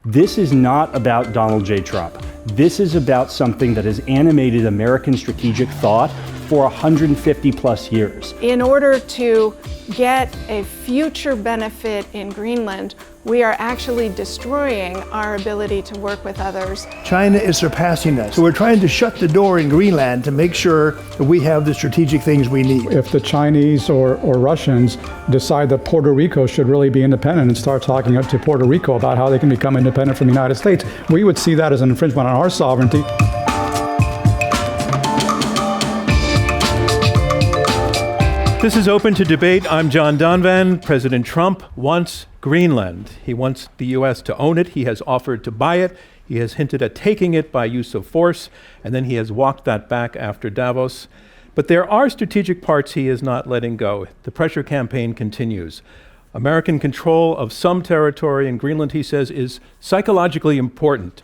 This is not about Donald J. Trump. This is about something that has animated American strategic thought for 150 plus years. In order to get a future benefit in Greenland, we are actually destroying our ability to work with others. China is surpassing us. So we're trying to shut the door in Greenland to make sure that we have the strategic things we need. If the Chinese or Russians decide that Puerto Rico should really be independent and start talking up to Puerto Rico about how they can become independent from the United States, we would see that as an infringement on our sovereignty. This is Open to Debate. I'm John Donvan. President Trump wants Greenland. He wants the U.S. to own it. He has offered to buy it. He has hinted at taking it by use of force, and then he has walked that back after Davos. But there are strategic parts he is not letting go. The pressure campaign continues. American control of some territory in Greenland, he says, is psychologically important.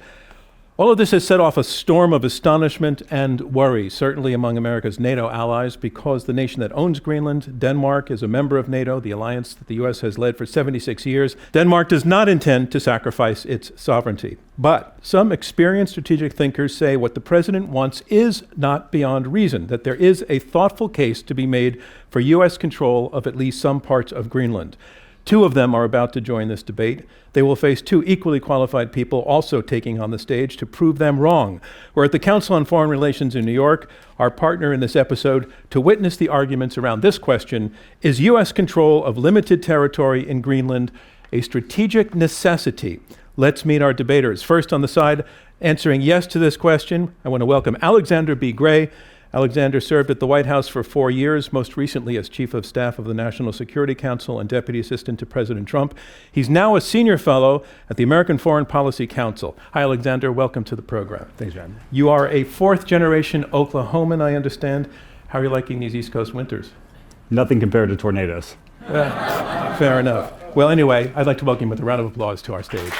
All of this has set off a storm of astonishment and worry, certainly among America's NATO allies, because the nation that owns Greenland, Denmark, is a member of NATO, the alliance that the U.S. has led for 76 years. Denmark does not intend to sacrifice its sovereignty. But some experienced strategic thinkers say what the president wants is not beyond reason, that there is a thoughtful case to be made for U.S. control of at least some parts of Greenland. Two of them are about to join this debate. They will face two equally qualified people also taking on the stage to prove them wrong. We're at the Council on Foreign Relations in New York, our partner in this episode, to witness the arguments around this question: is U.S. control of limited territory in Greenland a strategic necessity? Let's meet our debaters. First on the side, answering yes to this question, I want to welcome Alexander B. Gray. Alexander served at the White House for 4 years, most recently as Chief of Staff of the National Security Council and Deputy Assistant to President Trump. He's now a Senior Fellow at the American Foreign Policy Council. Hi, Alexander. Welcome to the program. Thanks, John. You are a fourth-generation Oklahoman, I understand. How are you liking these East Coast winters? Nothing compared to tornadoes. Fair enough. Well, anyway, I'd like to welcome you with a round of applause to our stage.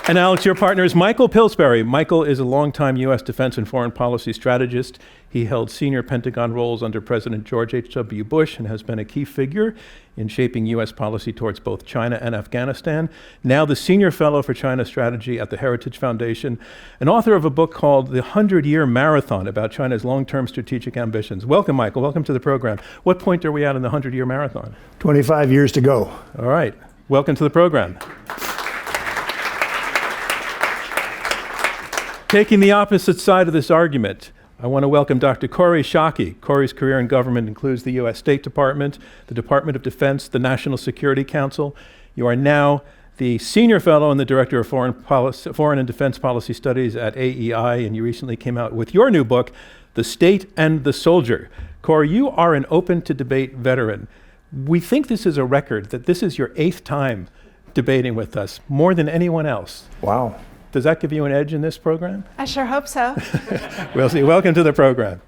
And Alex, your partner is Michael Pillsbury. Michael is a longtime U.S. defense and foreign policy strategist. He held senior Pentagon roles under President George H.W. Bush and has been a key figure in shaping U.S. policy towards both China and Afghanistan. Now the Senior Fellow for China Strategy at the Heritage Foundation, and author of a book called The 100-Year Marathon about China's long-term strategic ambitions. Welcome, Michael. Welcome to the program. What point are we at in the 100-year marathon? 25 years to go. All right. Welcome to the program. Taking the opposite side of this argument, I want to welcome Dr. Kori Schake. Kori's career in government includes the U.S. State Department, the Department of Defense, the National Security Council. You are now the Senior Fellow and the Director of Foreign and Defense Policy Studies at AEI, and you recently came out with your new book, The State and the Soldier. Kori, you are an Open to Debate veteran. We think this is a record, that this is your 8th time debating with us, more than anyone else. Wow. Does that give you an edge in this program? I sure hope so. We'll see. Welcome to the program.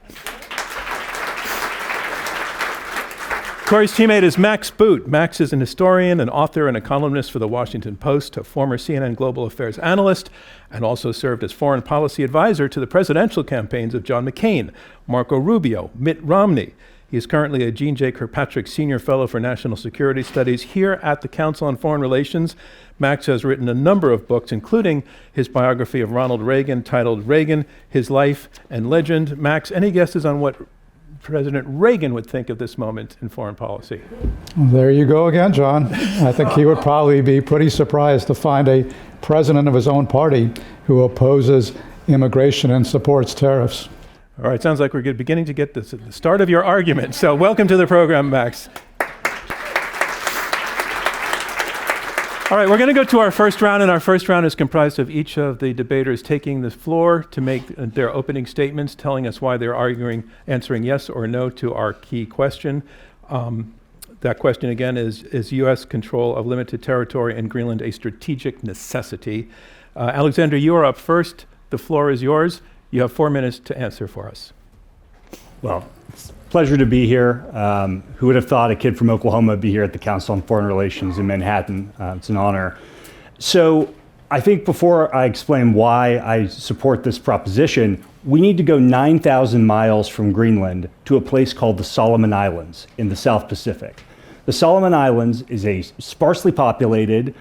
Kori's teammate is Max Boot. Max is an historian, an author, and a columnist for the Washington Post, a former CNN Global Affairs analyst, and also served as foreign policy advisor to the presidential campaigns of John McCain, Marco Rubio, Mitt Romney. He is currently a Jean J. Kirkpatrick Senior Fellow for National Security Studies here at the Council on Foreign Relations. Max has written a number of books, including his biography of Ronald Reagan titled Reagan, His Life and Legend. Max, any guesses on what President Reagan would think of this moment in foreign policy? Well, there you go again, John. I think he would probably be pretty surprised to find a president of his own party who opposes immigration and supports tariffs. All right, sounds like we're beginning to get the start of your argument. So welcome to the program, Max. All right, we're going to go to our first round, and our first round is comprised of each of the debaters taking the floor to make their opening statements, telling us why they're answering yes or no to our key question. That question, again, is U.S. control of limited territory in Greenland a strategic necessity? Alexander, you are up first. The floor is yours. You have 4 minutes to answer for us. Well, it's a pleasure to be here. Who would have thought a kid from Oklahoma would be here at the Council on Foreign Relations in Manhattan? It's an honor. So I think before I explain why I support this proposition, we need to go 9,000 miles from Greenland to a place called the Solomon Islands in the South Pacific. The Solomon Islands is a sparsely populated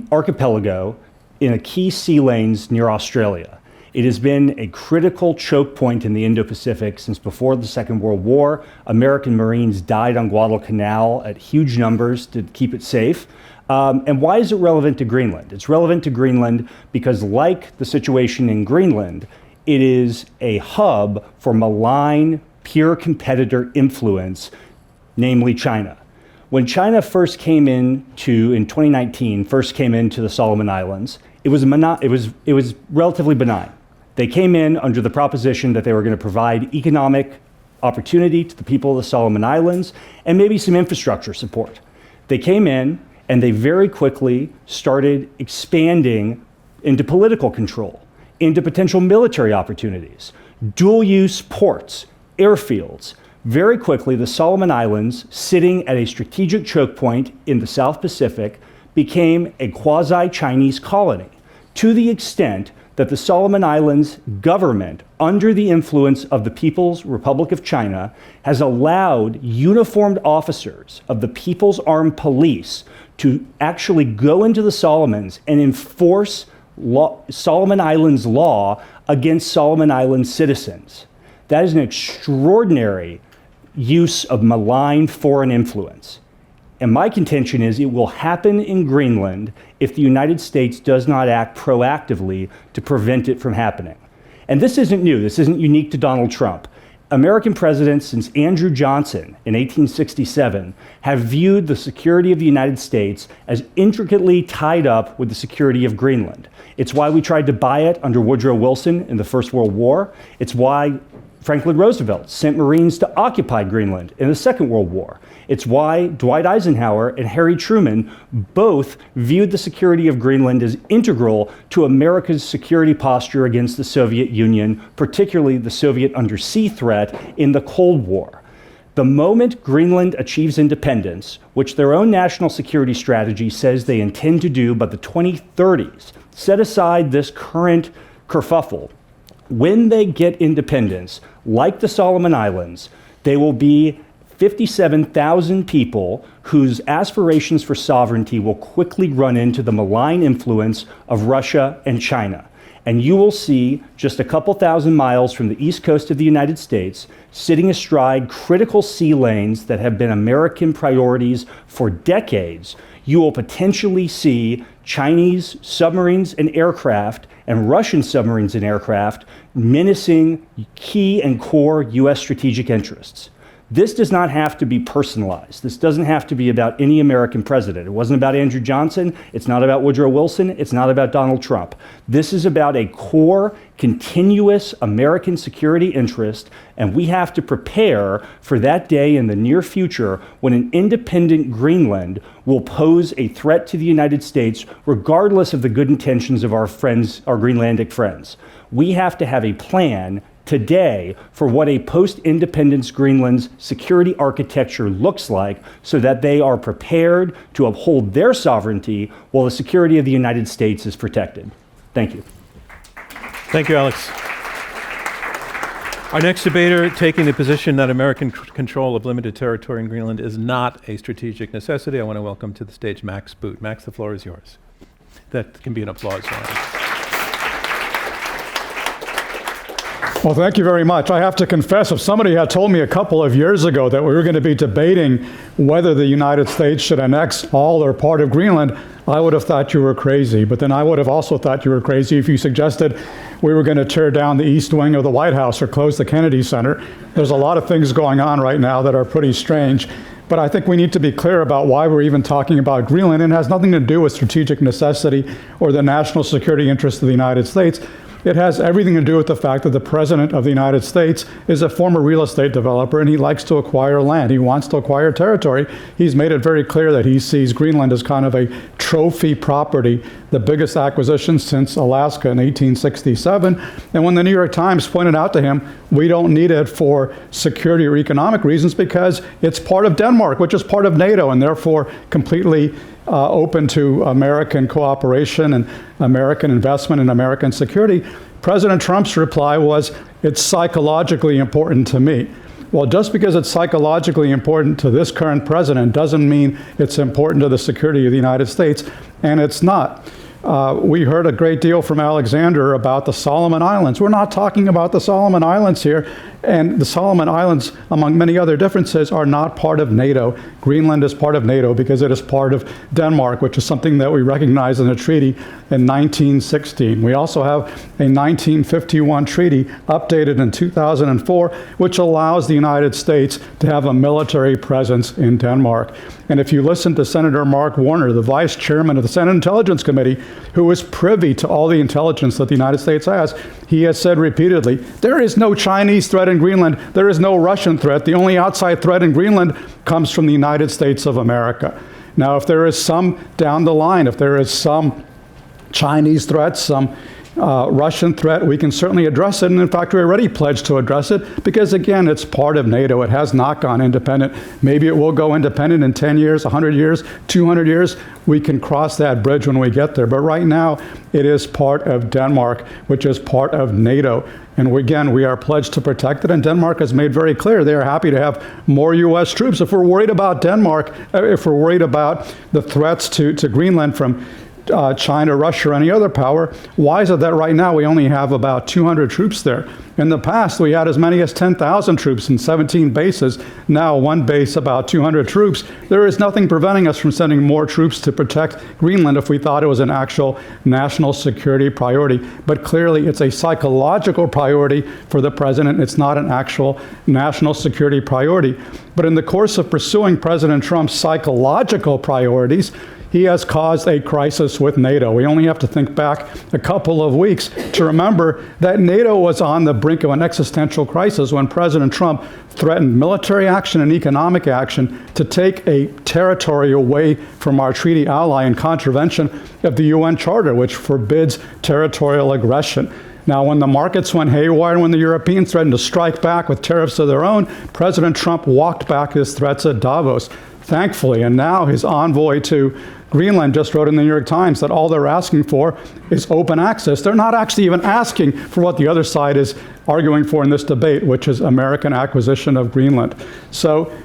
archipelago in a key sea lanes near Australia. It has been a critical choke point in the Indo-Pacific since before the Second World War. American Marines died on Guadalcanal at huge numbers to keep it safe. And why is it relevant to Greenland? It's relevant to Greenland because, like the situation in Greenland, it is a hub for malign, peer competitor influence, namely China. When China first came in 2019, first came into the Solomon Islands, it was relatively benign. They came in under the proposition that they were going to provide economic opportunity to the people of the Solomon Islands and maybe some infrastructure support. They came in and they very quickly started expanding into political control, into potential military opportunities, dual-use ports, airfields. Very quickly, the Solomon Islands, sitting at a strategic choke point in the South Pacific, became a quasi-Chinese colony, to the extent that the Solomon Islands government, under the influence of the People's Republic of China, has allowed uniformed officers of the People's Armed Police to actually go into the Solomons and enforce Solomon Islands law against Solomon Island citizens. That is an extraordinary use of malign foreign influence. And my contention is it will happen in Greenland if the United States does not act proactively to prevent it from happening. And this isn't new. This isn't unique to Donald Trump. American presidents since Andrew Johnson in 1867 have viewed the security of the United States as intricately tied up with the security of Greenland. It's why we tried to buy it under Woodrow Wilson in the First World War. It's why Franklin Roosevelt sent Marines to occupy Greenland in the Second World War. It's why Dwight Eisenhower and Harry Truman both viewed the security of Greenland as integral to America's security posture against the Soviet Union, particularly the Soviet undersea threat in the Cold War. The moment Greenland achieves independence, which their own national security strategy says they intend to do by the 2030s, set aside this current kerfuffle. When they get independence, like the Solomon Islands, they will be 57,000 people whose aspirations for sovereignty will quickly run into the malign influence of Russia and China. And you will see, just a couple thousand miles from the east coast of the United States, sitting astride critical sea lanes that have been American priorities for decades, you will potentially see Chinese submarines and aircraft and Russian submarines and aircraft menacing key and core U.S. strategic interests. This does not have to be personalized. This doesn't have to be about any American president. It wasn't about Andrew Johnson. It's not about Woodrow Wilson. It's not about Donald Trump. This is about a core, continuous American security interest, and we have to prepare for that day in the near future when an independent Greenland will pose a threat to the United States, regardless of the good intentions of our friends, our Greenlandic friends. We have to have a plan today for what a post-independence Greenland's security architecture looks like so that they are prepared to uphold their sovereignty while the security of the United States is protected. Thank you. Thank you, Alex. Our next debater taking the position that American control of limited territory in Greenland is not a strategic necessity. I want to welcome to the stage Max Boot. Max, the floor is yours. That can be an applause round. Well, thank you very much. I have to confess, if somebody had told me a couple of years ago that we were going to be debating whether the United States should annex all or part of Greenland, I would have thought you were crazy. But then I would have also thought you were crazy if you suggested we were going to tear down the East Wing of the White House or close the Kennedy Center. There's a lot of things going on right now that are pretty strange. But I think we need to be clear about why we're even talking about Greenland. It has nothing to do with strategic necessity or the national security interests of the United States. It has everything to do with the fact that the President of the United States is a former real estate developer and he likes to acquire land. He wants to acquire territory. He's made it very clear that he sees Greenland as kind of a trophy property, the biggest acquisition since Alaska in 1867. And when the New York Times pointed out to him, we don't need it for security or economic reasons because it's part of Denmark, which is part of NATO, and therefore completely open to American cooperation and American investment and American security. President Trump's reply was, it's psychologically important to me. Well, just because it's psychologically important to this current president doesn't mean it's important to the security of the United States, and it's not. We heard a great deal from Alexander about the Solomon Islands. We're not talking about the Solomon Islands here, and the Solomon Islands, among many other differences, are not part of NATO. Greenland is part of NATO because it is part of Denmark, which is something that we recognized in a treaty in 1916. We also have a 1951 treaty updated in 2004, which allows the United States to have a military presence in Denmark. And if you listen to Senator Mark Warner, the vice chairman of the Senate Intelligence Committee, who is privy to all the intelligence that the United States has, he has said repeatedly, there is no Chinese threat in Greenland, there is no Russian threat. The only outside threat in Greenland comes from the United States of America. Now, if there is some down the line, if there is some Chinese threat, some Russian threat, we can certainly address it. And in fact, we already pledged to address it because, again, it's part of NATO. It has not gone independent. Maybe it will go independent in 10 years, 100 years, 200 years. We can cross that bridge when we get there. But right now, it is part of Denmark, which is part of NATO. And again, we are pledged to protect it. And Denmark has made very clear they are happy to have more U.S. troops. If we're worried about Denmark, if we're worried about the threats to Greenland from China, Russia, or any other power, why is it that right now we only have about 200 troops there? In the past, we had as many as 10,000 troops in 17 bases. Now, one base, about 200 troops. There is nothing preventing us from sending more troops to protect Greenland if we thought it was an actual national security priority. But clearly, it's a psychological priority for the president. It's not an actual national security priority. But in the course of pursuing President Trump's psychological priorities, he has caused a crisis with NATO. We only have to think back a couple of weeks to remember that NATO was on the brink of an existential crisis when President Trump threatened military action and economic action to take a territory away from our treaty ally in contravention of the UN Charter, which forbids territorial aggression. Now, when the markets went haywire and when the Europeans threatened to strike back with tariffs of their own, President Trump walked back his threats at Davos, thankfully. And now his envoy to Greenland just wrote in the New York Times that all they're asking for is open access. They're not actually even asking for what the other side is arguing for in this debate, which is American acquisition of Greenland. So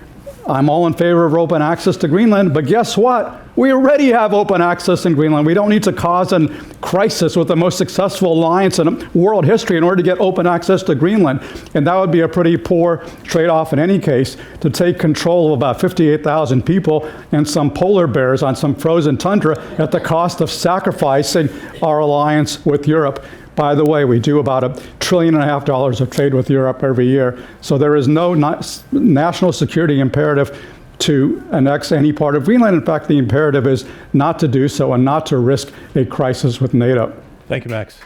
I'm all in favor of open access to Greenland, but guess what? We already have open access in Greenland. We don't need to cause a crisis with the most successful alliance in world history in order to get open access to Greenland. And that would be a pretty poor trade-off in any case, to take control of about 58,000 people and some polar bears on some frozen tundra at the cost of sacrificing our alliance with Europe. By the way, we do about $1.5 trillion of trade with Europe every year. So there is no national security imperative to annex any part of Greenland. In fact, the imperative is not to do so and not to risk a crisis with NATO. Thank you, Max.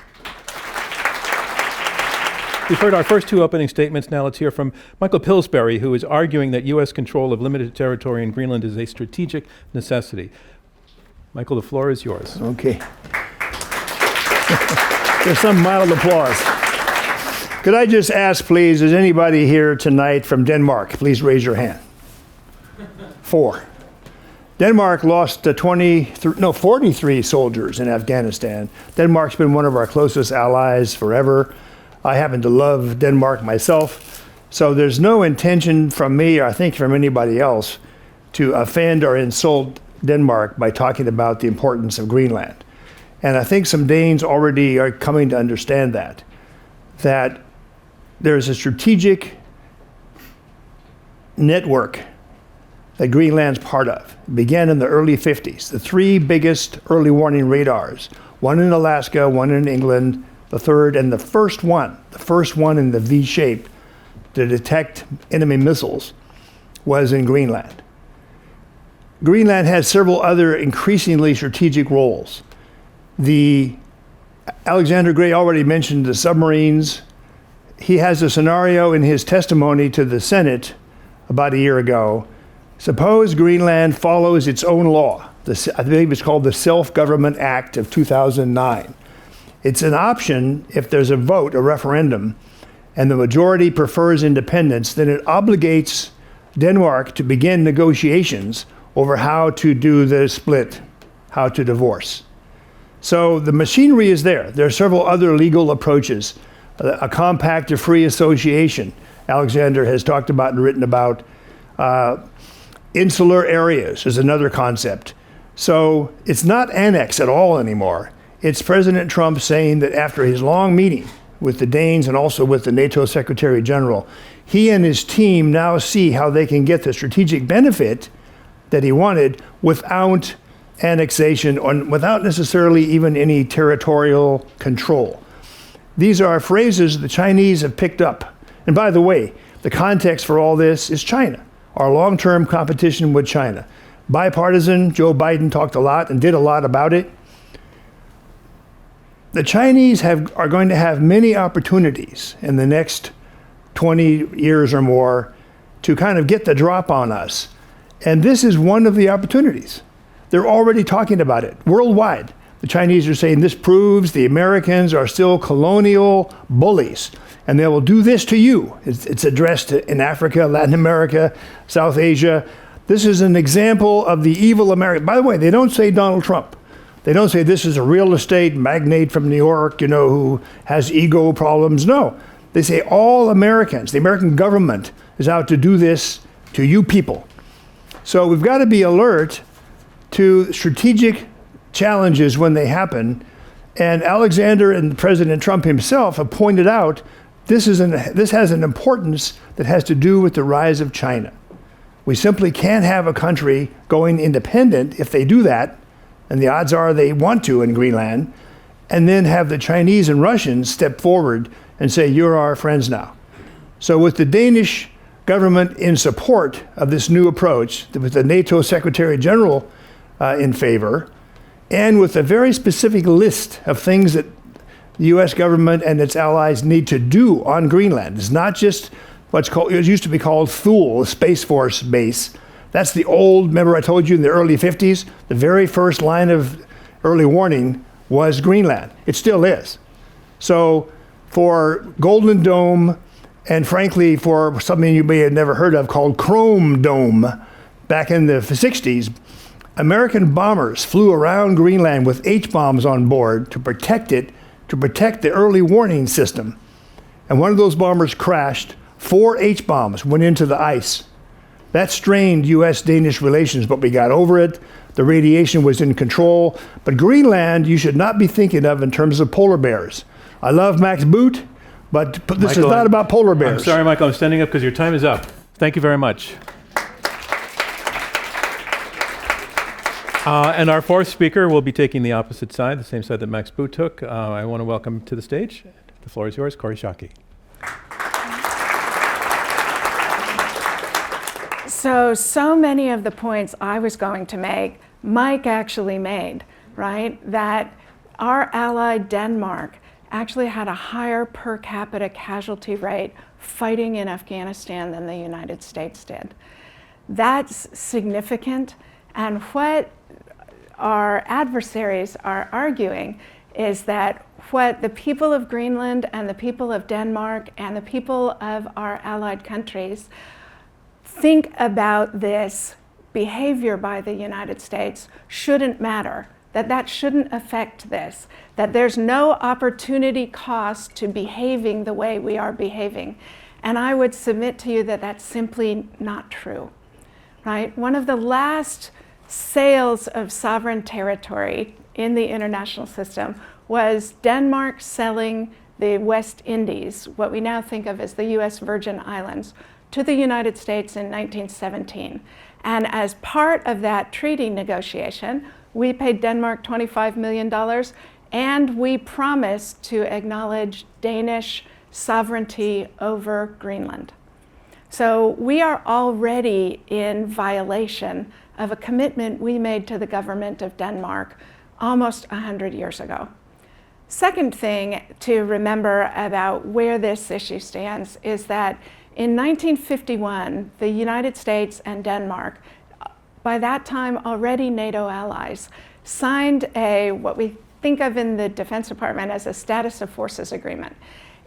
We've heard our first two opening statements. Now let's hear from Michael Pillsbury, who is arguing that U.S. control of limited territory in Greenland is a strategic necessity. Michael, the floor is yours. Okay. There's some mild applause. Could I just ask, please, is anybody here tonight from Denmark? Please raise your hand. 4. Denmark lost 43 soldiers in Afghanistan. Denmark's been one of our closest allies forever. I happen to love Denmark myself. So there's no intention from me, or I think from anybody else, to offend or insult Denmark by talking about the importance of Greenland. And I think some Danes already are coming to understand that there's a strategic network that Greenland's part of. It began in the early 50s. The 3 biggest early warning radars, one in Alaska, one in England, the third, and the first one in the V shape to detect enemy missiles was in Greenland. Greenland has several other increasingly strategic roles. Alexander Gray already mentioned the submarines. He has a scenario in his testimony to the Senate about a year ago. Suppose Greenland follows its own law. I believe it's called the Self-Government Act of 2009. It's an option if there's a vote, a referendum, and the majority prefers independence, then it obligates Denmark to begin negotiations over how to do the split, how to divorce. So the machinery is there. There are several other legal approaches, a compact of free association, Alexander has talked about and written about. Insular areas is another concept. So it's not annex at all anymore. It's President Trump saying that after his long meeting with the Danes and also with the NATO Secretary General, he and his team now see how they can get the strategic benefit that he wanted without annexation or without necessarily even any territorial control. These are phrases the Chinese have picked up. And by the way, the context for all this is China, our long-term competition with China. Bipartisan, Joe Biden talked a lot and did a lot about it. The Chinese are going to have many opportunities in the next 20 years or more to kind of get the drop on us. And this is one of the opportunities. They're already talking about it worldwide. The Chinese are saying this proves the Americans are still colonial bullies, and they will do this to you. It's addressed in Africa, Latin America, South Asia. This is an example of the evil American. By the way, they don't say Donald Trump. They don't say this is a real estate magnate from New York, who has ego problems. No, they say all Americans, the American government is out to do this to you people. So we've got to be alert to strategic challenges when they happen. And Alexander and President Trump himself have pointed out this has an importance that has to do with the rise of China. We simply can't have a country going independent if they do that, and the odds are they want to in Greenland, and then have the Chinese and Russians step forward and say, you're our friends now. So with the Danish government in support of this new approach, with the NATO Secretary General in favor, and with a very specific list of things that the US government and its allies need to do on Greenland. It's not just it used to be called Thule, a Space Force base. That's the old, remember I told you in the early 50s, the very first line of early warning was Greenland. It still is. So for Golden Dome, and frankly for something you may have never heard of called Chrome Dome, back in the 60s, American bombers flew around Greenland with H-bombs on board to protect it, to protect the early warning system. And one of those bombers crashed. 4 H-bombs went into the ice. That strained US-Danish relations, but we got over it. The radiation was in control. But Greenland, you should not be thinking of in terms of polar bears. I love Max Boot, but this is not about polar bears. I'm sorry, Michael, I'm standing up because your time is up. Thank you very much. And our fourth speaker will be taking the opposite side, the same side that Max Boot took. I want to welcome to the stage, the floor is yours, Kori Schake. So many of the points I was going to make, Mike actually made, right? That our ally Denmark actually had a higher per capita casualty rate fighting in Afghanistan than the United States did. That's significant, and what our adversaries are arguing is that what the people of Greenland and the people of Denmark and the people of our allied countries think about this behavior by the United States shouldn't matter, that shouldn't affect this, that there's no opportunity cost to behaving the way we are behaving. And I would submit to you that that's simply not true, right? One of the last sales of sovereign territory in the international system was Denmark selling the West Indies, what we now think of as the US Virgin Islands, to the United States in 1917. And as part of that treaty negotiation, we paid Denmark $25 million, and we promised to acknowledge Danish sovereignty over Greenland. So we are already in violation of a commitment we made to the government of Denmark almost 100 years ago. Second thing to remember about where this issue stands is that in 1951, the United States and Denmark, by that time already NATO allies, signed what we think of in the Defense Department as a status of forces agreement,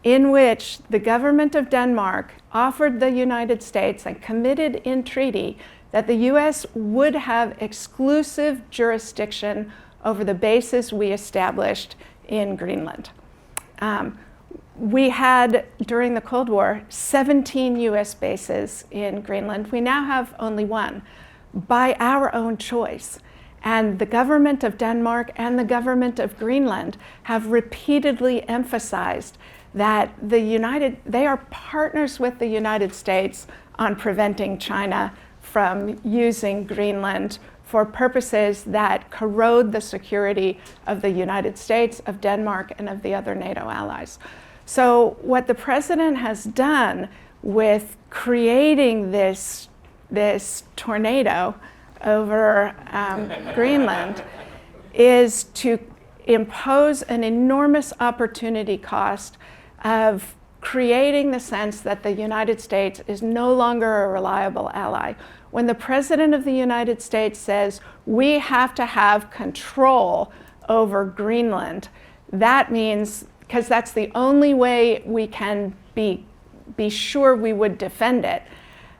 in which the government of Denmark offered the United States and committed in treaty that the US would have exclusive jurisdiction over the bases we established in Greenland. we had, during the Cold War, 17 US bases in Greenland. We now have only one, by our own choice. And the government of Denmark and the government of Greenland have repeatedly emphasized that they are partners with the United States on preventing China from using Greenland for purposes that corrode the security of the United States, of Denmark, and of the other NATO allies. So what the president has done with creating this tornado over Greenland is to impose an enormous opportunity cost of creating the sense that the United States is no longer a reliable ally. When the President of the United States says we have to have control over Greenland, that means, because that's the only way we can be sure we would defend it,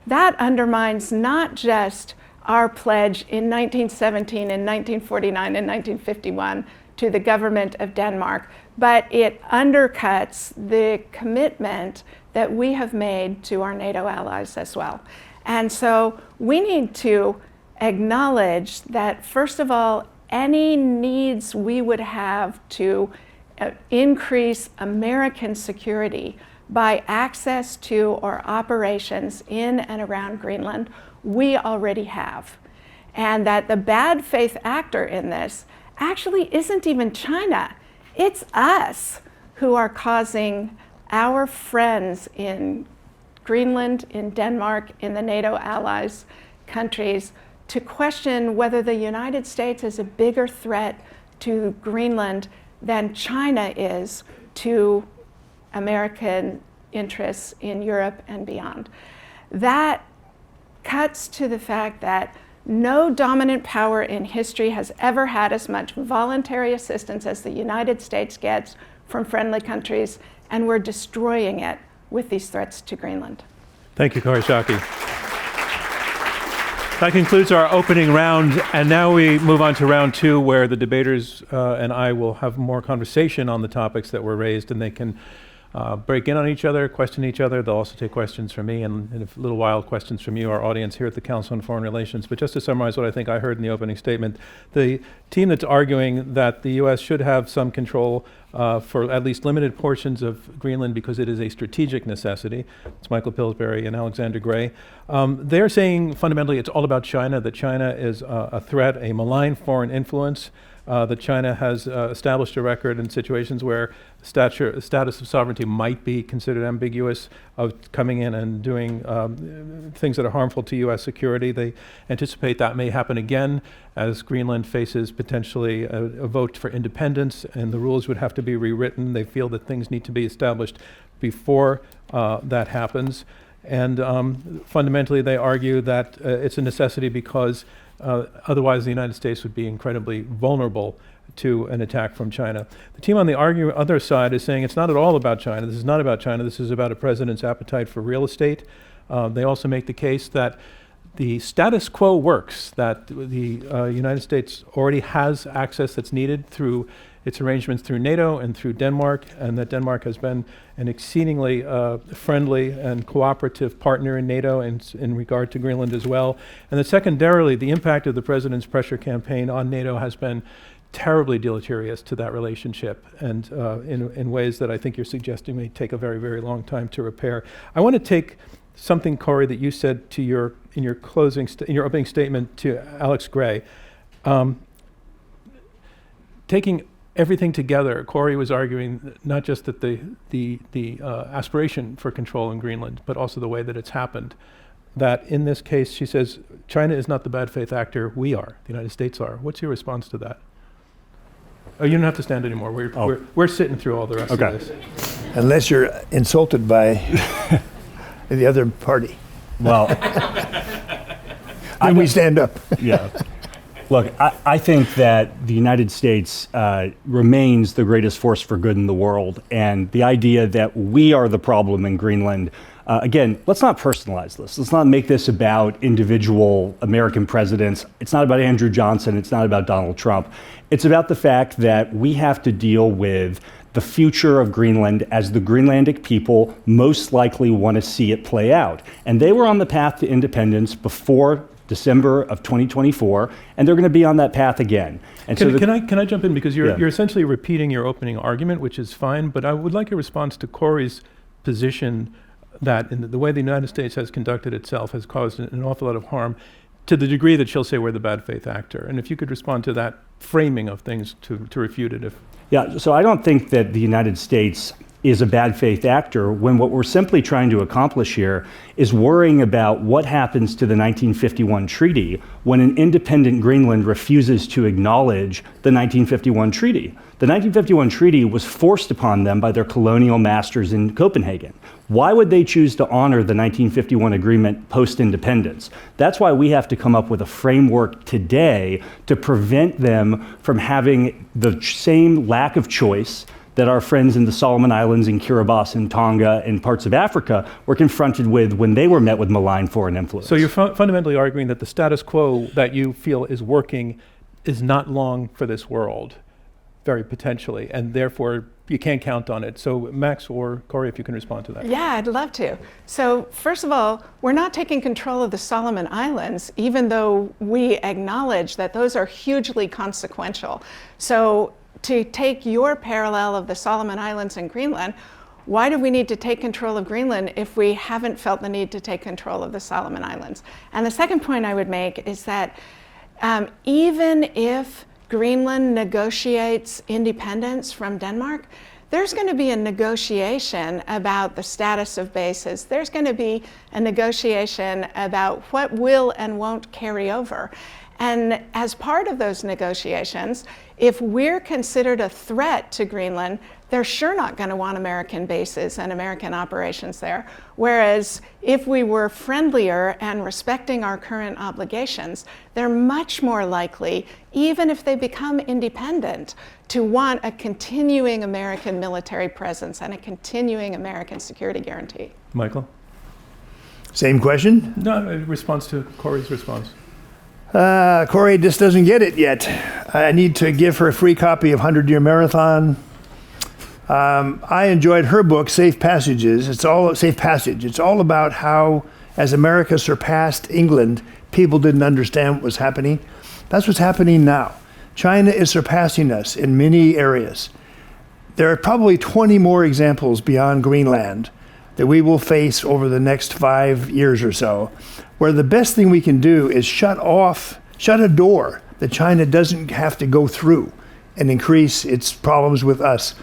that undermines not just our pledge in 1917 and 1949 and 1951 to the government of Denmark, but it undercuts the commitment that we have made to our NATO allies as well. And so we need to acknowledge that, first of all, any needs we would have to increase American security by access to or operations in and around Greenland, we already have. And that the bad faith actor in this actually isn't even China. It's us who are causing our friends in Greenland, in Denmark, in the NATO allies countries to question whether the United States is a bigger threat to Greenland than China is to American interests in Europe and beyond. That cuts to the fact that no dominant power in history has ever had as much voluntary assistance as the United States gets from friendly countries, and we're destroying it with these threats to Greenland. Thank you, Kori Schake. That concludes our opening round, and now we move on to round two, where the debaters and I will have more conversation on the topics that were raised, and they can break in on each other, question each other. They'll also take questions from me and in a little while questions from you, our audience here at the Council on Foreign Relations. But just to summarize what I think I heard in the opening statement, the team that's arguing that the U.S. should have some control for at least limited portions of Greenland because it is a strategic necessity. It's Michael Pillsbury and Alexander Gray. They're saying fundamentally it's all about China, that China is a threat, a malign foreign influence, that China has established a record in situations where status of sovereignty might be considered ambiguous, of coming in and doing things that are harmful to U.S. security. They anticipate that may happen again as Greenland faces potentially a vote for independence, and the rules would have to be rewritten. They feel that things need to be established before that happens. And fundamentally, they argue that it's a necessity because otherwise the United States would be incredibly vulnerable to an attack from China. The team on the other side is saying it's not at all about China. This is not about China. This is about a president's appetite for real estate. They also make the case that the status quo works, that the United States already has access that's needed through its arrangements through NATO and through Denmark, and that Denmark has been an exceedingly friendly and cooperative partner in NATO and in regard to Greenland as well. And that secondarily, the impact of the president's pressure campaign on NATO has been terribly deleterious to that relationship, and in ways that I think you're suggesting may take a very, very long time to repair. I want to take something, Kori, that you said in your opening statement to Alex Gray. Taking everything together, Kori was arguing not just that the aspiration for control in Greenland, but also the way that it's happened. That in this case, she says, China is not the bad faith actor, we are, the United States are. What's your response to that? Oh, you don't have to stand anymore. We're sitting through all the rest of this. Unless you're insulted by the other party. Well, then we stand up. Yeah. Look, I think that the United States remains the greatest force for good in the world, and the idea that we are the problem in Greenland Again, let's not personalize this. Let's not make this about individual American presidents. It's not about Andrew Johnson. It's not about Donald Trump. It's about the fact that we have to deal with the future of Greenland as the Greenlandic people most likely want to see it play out. And they were on the path to independence before December of 2024, and they're going to be on that path again. And can I jump in? Because you're essentially repeating your opening argument, which is fine, but I would like a response to Kori's position that in the way the United States has conducted itself has caused an awful lot of harm, to the degree that she'll say we're the bad faith actor. And if you could respond to that framing of things to refute it. Yeah, so I don't think that the United States is a bad faith actor when what we're simply trying to accomplish here is worrying about what happens to the 1951 treaty when an independent Greenland refuses to acknowledge the 1951 treaty. The 1951 treaty was forced upon them by their colonial masters in Copenhagen. Why would they choose to honor the 1951 agreement post-independence? That's why we have to come up with a framework today to prevent them from having the same lack of choice that our friends in the Solomon Islands and Kiribati and Tonga and parts of Africa were confronted with when they were met with malign foreign influence. So you're fundamentally arguing that the status quo that you feel is working is not long for this world, very potentially, and therefore you can't count on it. So Max or Kori, if you can respond to that. Yeah, I'd love to. So first of all, we're not taking control of the Solomon Islands, even though we acknowledge that those are hugely consequential. So to take your parallel of the Solomon Islands and Greenland, why do we need to take control of Greenland if we haven't felt the need to take control of the Solomon Islands? And the second point I would make is that even if Greenland negotiates independence from Denmark, there's going to be a negotiation about the status of bases. There's going to be a negotiation about what will and won't carry over. And as part of those negotiations, if we're considered a threat to Greenland, they're sure not going to want American bases and American operations there. Whereas if we were friendlier and respecting our current obligations, they're much more likely, even if they become independent, to want a continuing American military presence and a continuing American security guarantee. Michael? Same question? No, a response to Kori's response. Kori just doesn't get it yet. I need to give her a free copy of 100-Year Marathon. I enjoyed her book, Safe Passages. Safe Passage. It's all about how, as America surpassed England, people didn't understand what was happening. That's what's happening now. China is surpassing us in many areas. There are probably 20 more examples beyond Greenland that we will face over the next 5 years or so, where the best thing we can do is shut a door that China doesn't have to go through and increase its problems with us.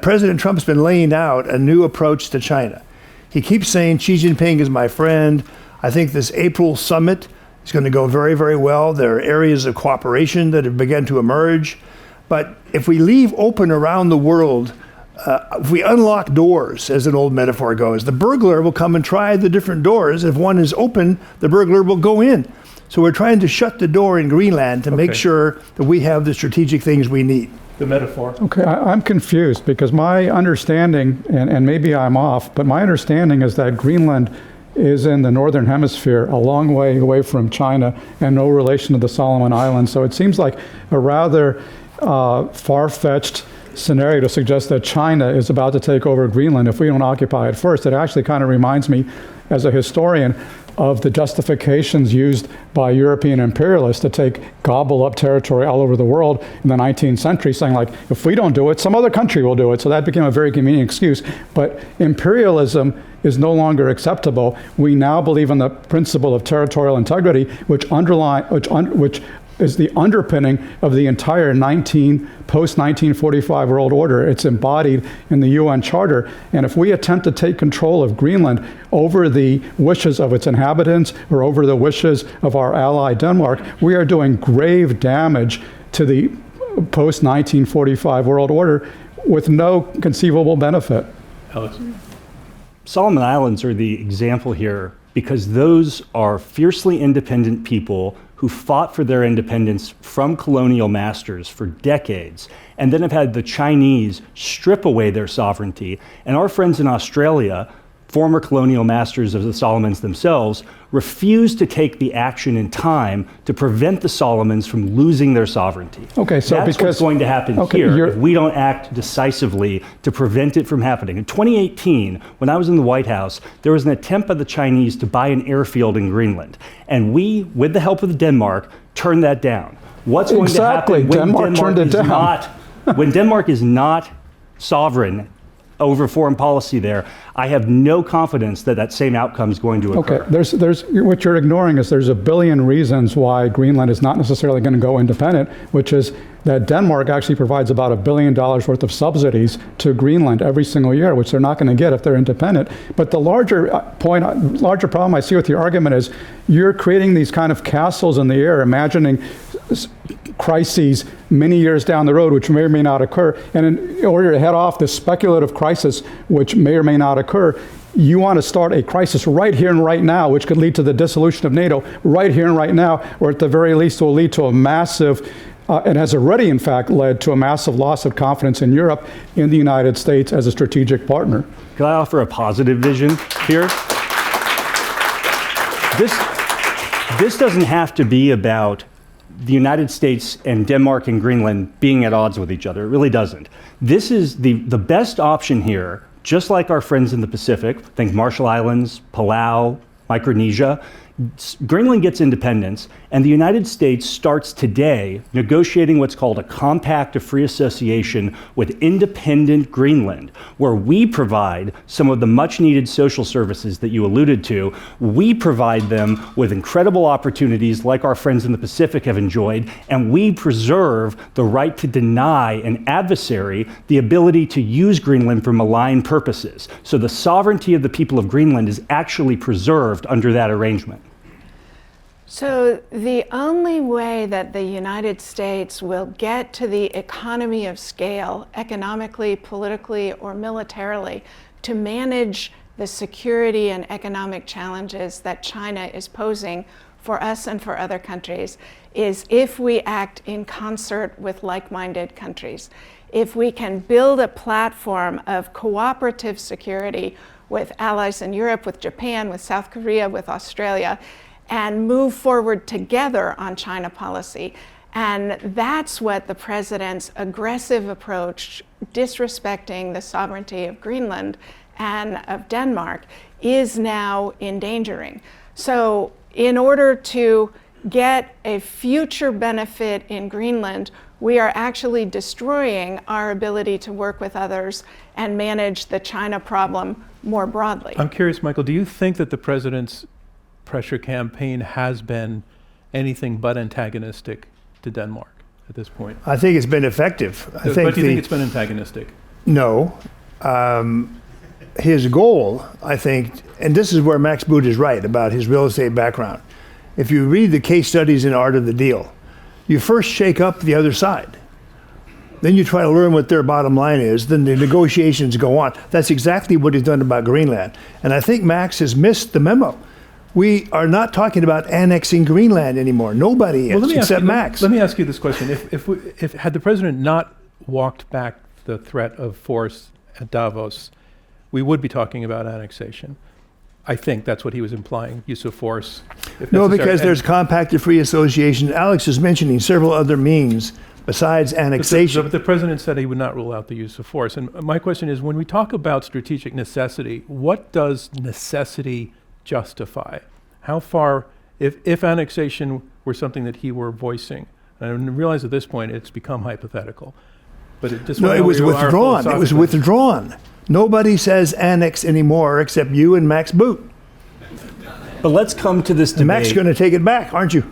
President Trump's been laying out a new approach to China. He keeps saying Xi Jinping is my friend. I think this April summit is going to go very, very well. There are areas of cooperation that have begun to emerge. But if we leave open around the world, if we unlock doors, as an old metaphor goes, the burglar will come and try the different doors. If one is open, the burglar will go in. So we're trying to shut the door in Greenland to make sure that we have the strategic things we need. The metaphor. Okay, I'm confused because my understanding, and maybe I'm off, but my understanding is that Greenland is in the northern hemisphere, a long way away from China and no relation to the Solomon Islands. So it seems like a rather far-fetched scenario to suggest that China is about to take over Greenland if we don't occupy it first. It actually kind of reminds me, as a historian, of the justifications used by European imperialists to gobble up territory all over the world in the 19th century, saying like, if we don't do it, some other country will do it. So that became a very convenient excuse. But imperialism is no longer acceptable. We now believe in the principle of territorial integrity, which is the underpinning of the entire post-1945 world order. It's embodied in the UN Charter. And if we attempt to take control of Greenland over the wishes of its inhabitants or over the wishes of our ally Denmark, we are doing grave damage to the post-1945 world order with no conceivable benefit. Alex? Solomon Islands are the example here because those are fiercely independent people who fought for their independence from colonial masters for decades, and then have had the Chinese strip away their sovereignty. And our friends in Australia former colonial masters of the Solomons themselves, refused to take the action in time to prevent the Solomons from losing their sovereignty. Okay, so that's what's going to happen here if we don't act decisively to prevent it from happening. In 2018, when I was in the White House, there was an attempt by the Chinese to buy an airfield in Greenland. And we, with the help of Denmark, turned that down. What's going to happen when Denmark is not sovereign over foreign policy there? I have no confidence that that same outcome is going to occur. Okay, there's what you're ignoring is there's a billion reasons why Greenland is not necessarily going to go independent, which is that Denmark actually provides about $1 billion worth of subsidies to Greenland every single year, which they're not going to get if they're independent. But the larger problem I see with your argument is you're creating these kind of castles in the air, imagining crises many years down the road, which may or may not occur. And in order to head off this speculative crisis, which may or may not occur, you want to start a crisis right here and right now, which could lead to the dissolution of NATO right here and right now, or at the very least will lead to a massive, and has already in fact led to a massive loss of confidence in Europe, in the United States as a strategic partner. Can I offer a positive vision here? This doesn't have to be about the United States and Denmark and Greenland being at odds with each other. It really doesn't. This is the best option here, just like our friends in the Pacific, think Marshall Islands, Palau, Micronesia. Greenland gets independence, and the United States starts today negotiating what's called a Compact of Free Association with independent Greenland, where we provide some of the much-needed social services that you alluded to. We provide them with incredible opportunities like our friends in the Pacific have enjoyed, and we preserve the right to deny an adversary the ability to use Greenland for malign purposes. So the sovereignty of the people of Greenland is actually preserved under that arrangement. So the only way that the United States will get to the economy of scale, economically, politically, or militarily, to manage the security and economic challenges that China is posing for us and for other countries, is if we act in concert with like-minded countries. If we can build a platform of cooperative security with allies in Europe, with Japan, with South Korea, with Australia, and move forward together on China policy. And that's what the president's aggressive approach, disrespecting the sovereignty of Greenland and of Denmark, is now endangering. So in order to get a future benefit in Greenland, we are actually destroying our ability to work with others and manage the China problem more broadly. I'm curious, Michael, do you think that the president's pressure campaign has been anything but antagonistic to Denmark at this point? I think it's been effective. But do you think it's been antagonistic? No. His goal, I think, and this is where Max Boot is right about his real estate background. If you read the case studies in Art of the Deal, you first shake up the other side. Then you try to learn what their bottom line is, then the negotiations go on. That's exactly what he's done about Greenland. And I think Max has missed the memo. We are not talking about annexing Greenland anymore. Nobody is, except Max. Let me ask you this question. If had the president not walked back the threat of force at Davos, we would be talking about annexation. I think that's what he was implying, use of force. No, because there's Compact of Free Association. Alex is mentioning several other means besides annexation. But the president said he would not rule out the use of force. And my question is, when we talk about strategic necessity, what does necessity justify? How far, if annexation were something that he were voicing, and I realize at this point it's become hypothetical, but it just... No, it was withdrawn. It was withdrawn. Nobody says annex anymore except you and Max Boot. But let's come to this debate. Max is going to take it back, aren't you?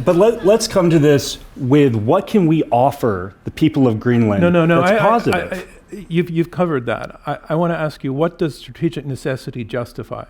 But let's come to this with what can we offer the people of Greenland that's positive? You've covered that. I want to ask you, what does strategic necessity justify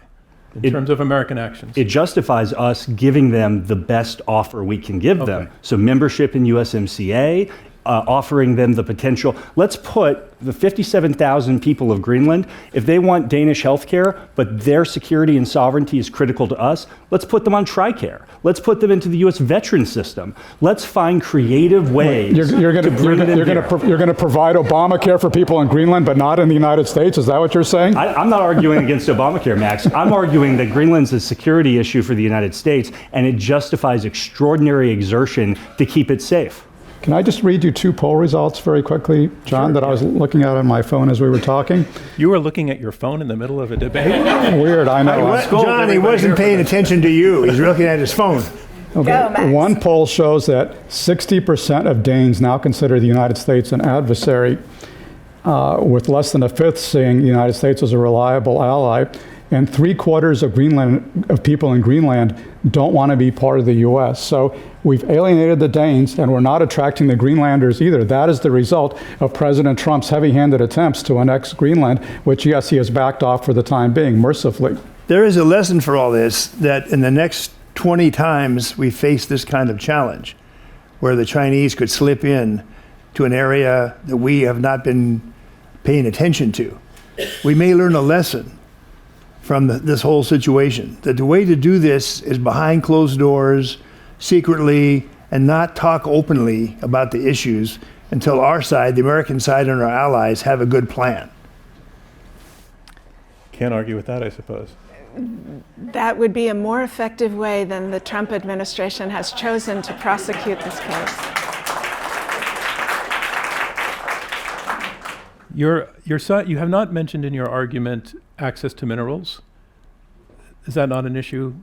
in terms of American actions? It justifies us giving them the best offer we can give them. So membership in USMCA, offering them the potential. Let's put the 57,000 people of Greenland, if they want Danish healthcare, but their security and sovereignty is critical to us, let's put them on TRICARE. Let's put them into the U.S. veteran system. Let's find creative ways You're going to provide Obamacare for people in Greenland, but not in the United States? Is that what you're saying? I'm not arguing against Obamacare, Max. I'm arguing that Greenland's a security issue for the United States, and it justifies extraordinary exertion to keep it safe. Can I just read you 2 poll results very quickly, John, Sure. that I was looking at on my phone as we were talking? You were looking at your phone in the middle of a debate? Weird, I know. John, he wasn't paying attention to you. He's looking at his phone. Go, Max. One poll shows that 60% of Danes now consider the United States an adversary, with less than a fifth seeing the United States as a reliable ally, and 3/4 of people in Greenland don't want to be part of the U.S. So we've alienated the Danes, and we're not attracting the Greenlanders either. That is the result of President Trump's heavy-handed attempts to annex Greenland, which, yes, he has backed off for the time being, mercifully. There is a lesson for all this, that in the next 20 times we face this kind of challenge, where the Chinese could slip in to an area that we have not been paying attention to, we may learn a lesson from this whole situation, that the way to do this is behind closed doors, secretly, and not talk openly about the issues until our side, the American side, and our allies have a good plan. Can't argue with that, I suppose. That would be a more effective way than the Trump administration has chosen to prosecute this case. You have not mentioned in your argument access to minerals. Is that not an issue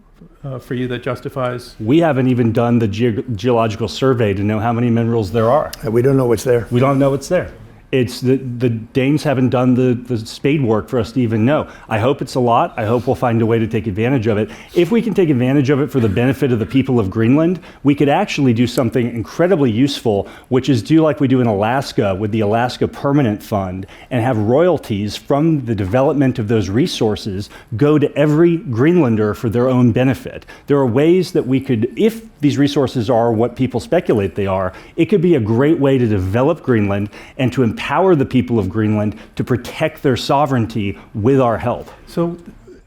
for you that justifies? We haven't even done the geological survey to know how many minerals there are. We don't know what's there. We don't know what's there. It's the Danes haven't done the spade work for us to even know. I hope it's a lot. I hope we'll find a way to take advantage of it. If we can take advantage of it for the benefit of the people of Greenland, we could actually do something incredibly useful, which is do like we do in Alaska with the Alaska Permanent Fund and have royalties from the development of those resources go to every Greenlander for their own benefit. There are ways that we could, if these resources are what people speculate they are, it could be a great way to develop Greenland and to empower the people of Greenland to protect their sovereignty with our help. So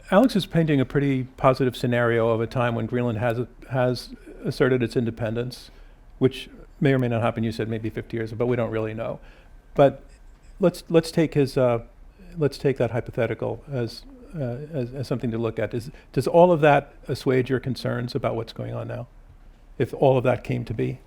Alex is painting a pretty positive scenario of a time when Greenland has asserted its independence, which may or may not happen. You said maybe 50 years, but we don't really know. But let's take that hypothetical as something to look at. Does all of that assuage your concerns about what's going on now, if all of that came to be?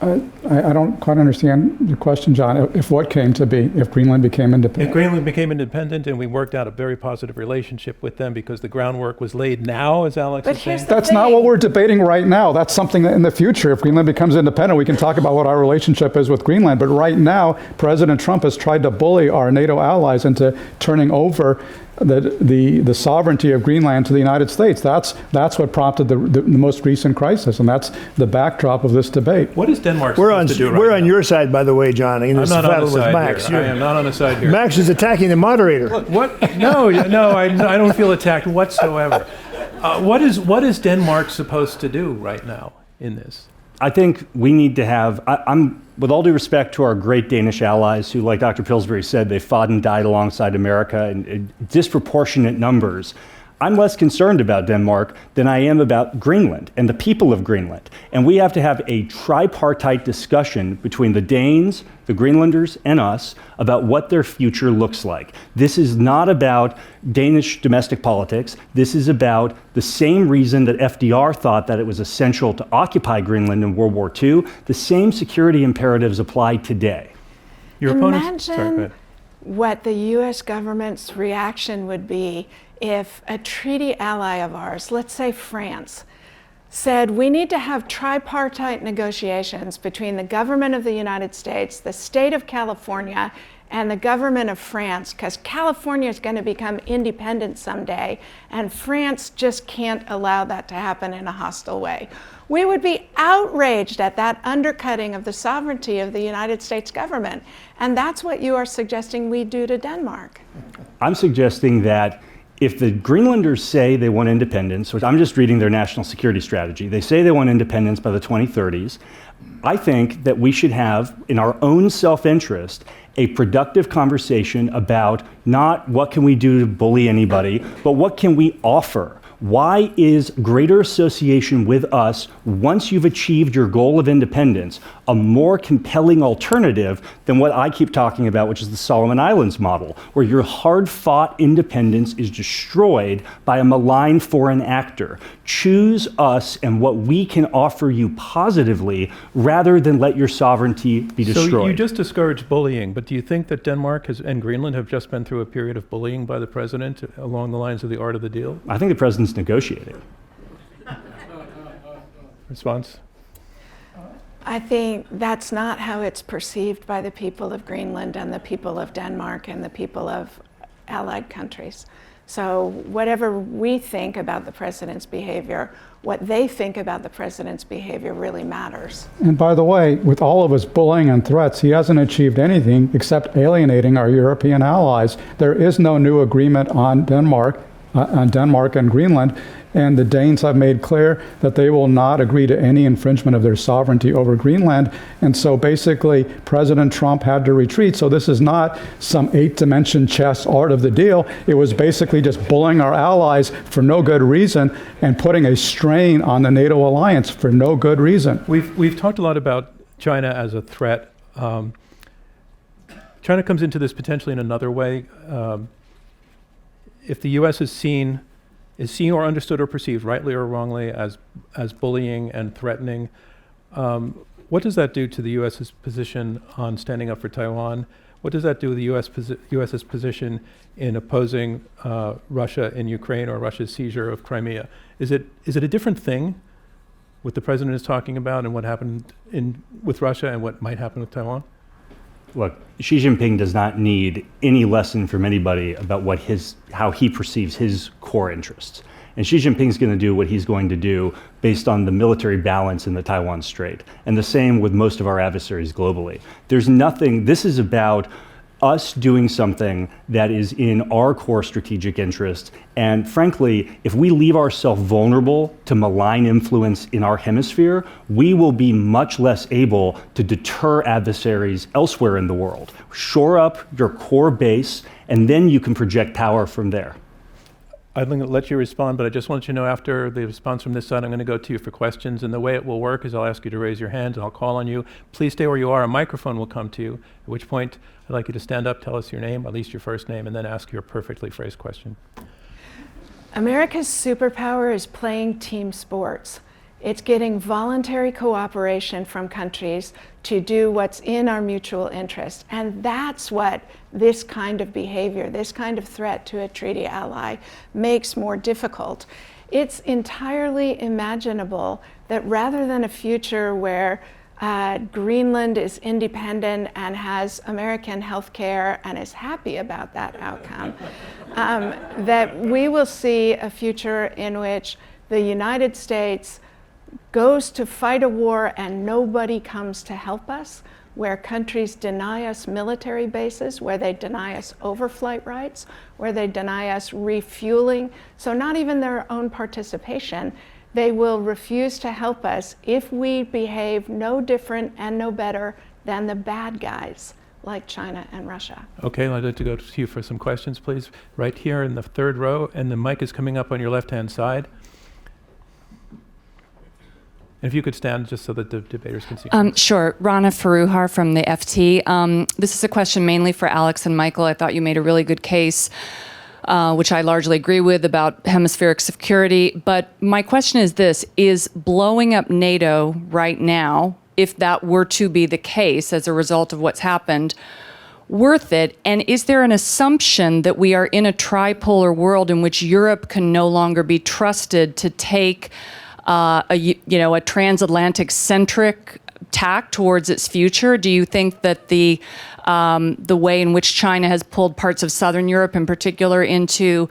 I don't quite understand the question, John. If what came to be, if Greenland became independent? If Greenland became independent and we worked out a very positive relationship with them because the groundwork was laid now, as Alex is saying? That's not what we're debating right now. That's something that in the future, if Greenland becomes independent, we can talk about what our relationship is with Greenland. But right now, President Trump has tried to bully our NATO allies into turning over the sovereignty of Greenland to the United States. That's what prompted the most recent crisis, and that's the backdrop of this debate. What is Denmark We're on supposed to do right we're on now? your side, by the way, John. In I'm this not on battle the with side Max. here. I am not on the side here. Max is attacking the moderator. What? No, I don't feel attacked whatsoever. What is Denmark supposed to do right now in this? I think we need to have, I'm with all due respect to our great Danish allies who, like Dr. Pillsbury said, they fought and died alongside America in disproportionate numbers. I'm less concerned about Denmark than I am about Greenland and the people of Greenland. And we have to have a tripartite discussion between the Danes, the Greenlanders, and us about what their future looks like. This is not about Danish domestic politics. This is about the same reason that FDR thought that it was essential to occupy Greenland in World War II. The same security imperatives apply today. Your opponents? Sorry, go Imagine ahead. what the U.S. government's reaction would be if a treaty ally of ours, let's say France, said we need to have tripartite negotiations between the government of the United States, the state of California, and the government of France, because California is going to become independent someday, and France just can't allow that to happen in a hostile way. We would be outraged at that undercutting of the sovereignty of the United States government. And that's what you are suggesting we do to Denmark. I'm suggesting that if the Greenlanders say they want independence, which I'm just reading their national security strategy, they say they want independence by the 2030s, I think that we should have, in our own self-interest, a productive conversation about not what can we do to bully anybody, but what can we offer? Why is greater association with us, once you've achieved your goal of independence, a more compelling alternative than what I keep talking about, which is the Solomon Islands model, where your hard-fought independence is destroyed by a malign foreign actor? Choose us and what we can offer you positively, rather than let your sovereignty be destroyed. So you just discouraged bullying, but do you think that Denmark and Greenland have just been through a period of bullying by the president along the lines of the art of the deal? I think the president's negotiating. Response? I think that's not how it's perceived by the people of Greenland and the people of Denmark and the people of allied countries. So whatever we think about the president's behavior, what they think about the president's behavior really matters. And by the way, with all of his bullying and threats, he hasn't achieved anything except alienating our European allies. There is no new agreement on Denmark and Greenland, and the Danes have made clear that they will not agree to any infringement of their sovereignty over Greenland. And so basically, President Trump had to retreat. So this is not some 8-dimension chess art of the deal. It was basically just bullying our allies for no good reason and putting a strain on the NATO alliance for no good reason. We've talked a lot about China as a threat. China comes into this potentially in another way. If the U.S. is seen or understood or perceived, rightly or wrongly, as bullying and threatening, what does that do to the U.S.'s position on standing up for Taiwan? What does that do with the U.S.'s position in opposing Russia in Ukraine or Russia's seizure of Crimea? Is it a different thing, what the president is talking about and what happened with Russia and what might happen with Taiwan? Look, Xi Jinping does not need any lesson from anybody about how he perceives his core interests. And Xi Jinping's going to do what he's going to do based on the military balance in the Taiwan Strait. And the same with most of our adversaries globally. This is about us doing something that is in our core strategic interest. And frankly, if we leave ourselves vulnerable to malign influence in our hemisphere, we will be much less able to deter adversaries elsewhere in the world. Shore up your core base, and then you can project power from there. I'm going to let you respond, but I just want you to know after the response from this side, I'm going to go to you for questions. And the way it will work is I'll ask you to raise your hand and I'll call on you. Please stay where you are. A microphone will come to you, at which point I'd like you to stand up, tell us your name, at least your first name, and then ask your perfectly phrased question. America's superpower is playing team sports. It's getting voluntary cooperation from countries to do what's in our mutual interest. And that's what this kind of behavior, this kind of threat to a treaty ally makes more difficult. It's entirely imaginable that rather than a future where Greenland is independent and has American health care and is happy about that outcome, that we will see a future in which the United States goes to fight a war and nobody comes to help us, where countries deny us military bases, where they deny us overflight rights, where they deny us refueling, so not even their own participation. They will refuse to help us if we behave no different and no better than the bad guys like China and Russia. Okay, I'd like to go to you for some questions, please. Right here in the third row, and the mic is coming up on your left-hand side. If you could stand just so that the debaters can see. Sure. Rana Faruhar from the FT. This is a question mainly for Alex and Michael. I thought you made a really good case, which I largely agree with, about hemispheric security. But my question is this: is blowing up NATO right now, if that were to be the case as a result of what's happened, worth it? And is there an assumption that we are in a tripolar world in which Europe can no longer be trusted to take a transatlantic centric tack towards its future? Do you think that the way in which China has pulled parts of Southern Europe in particular into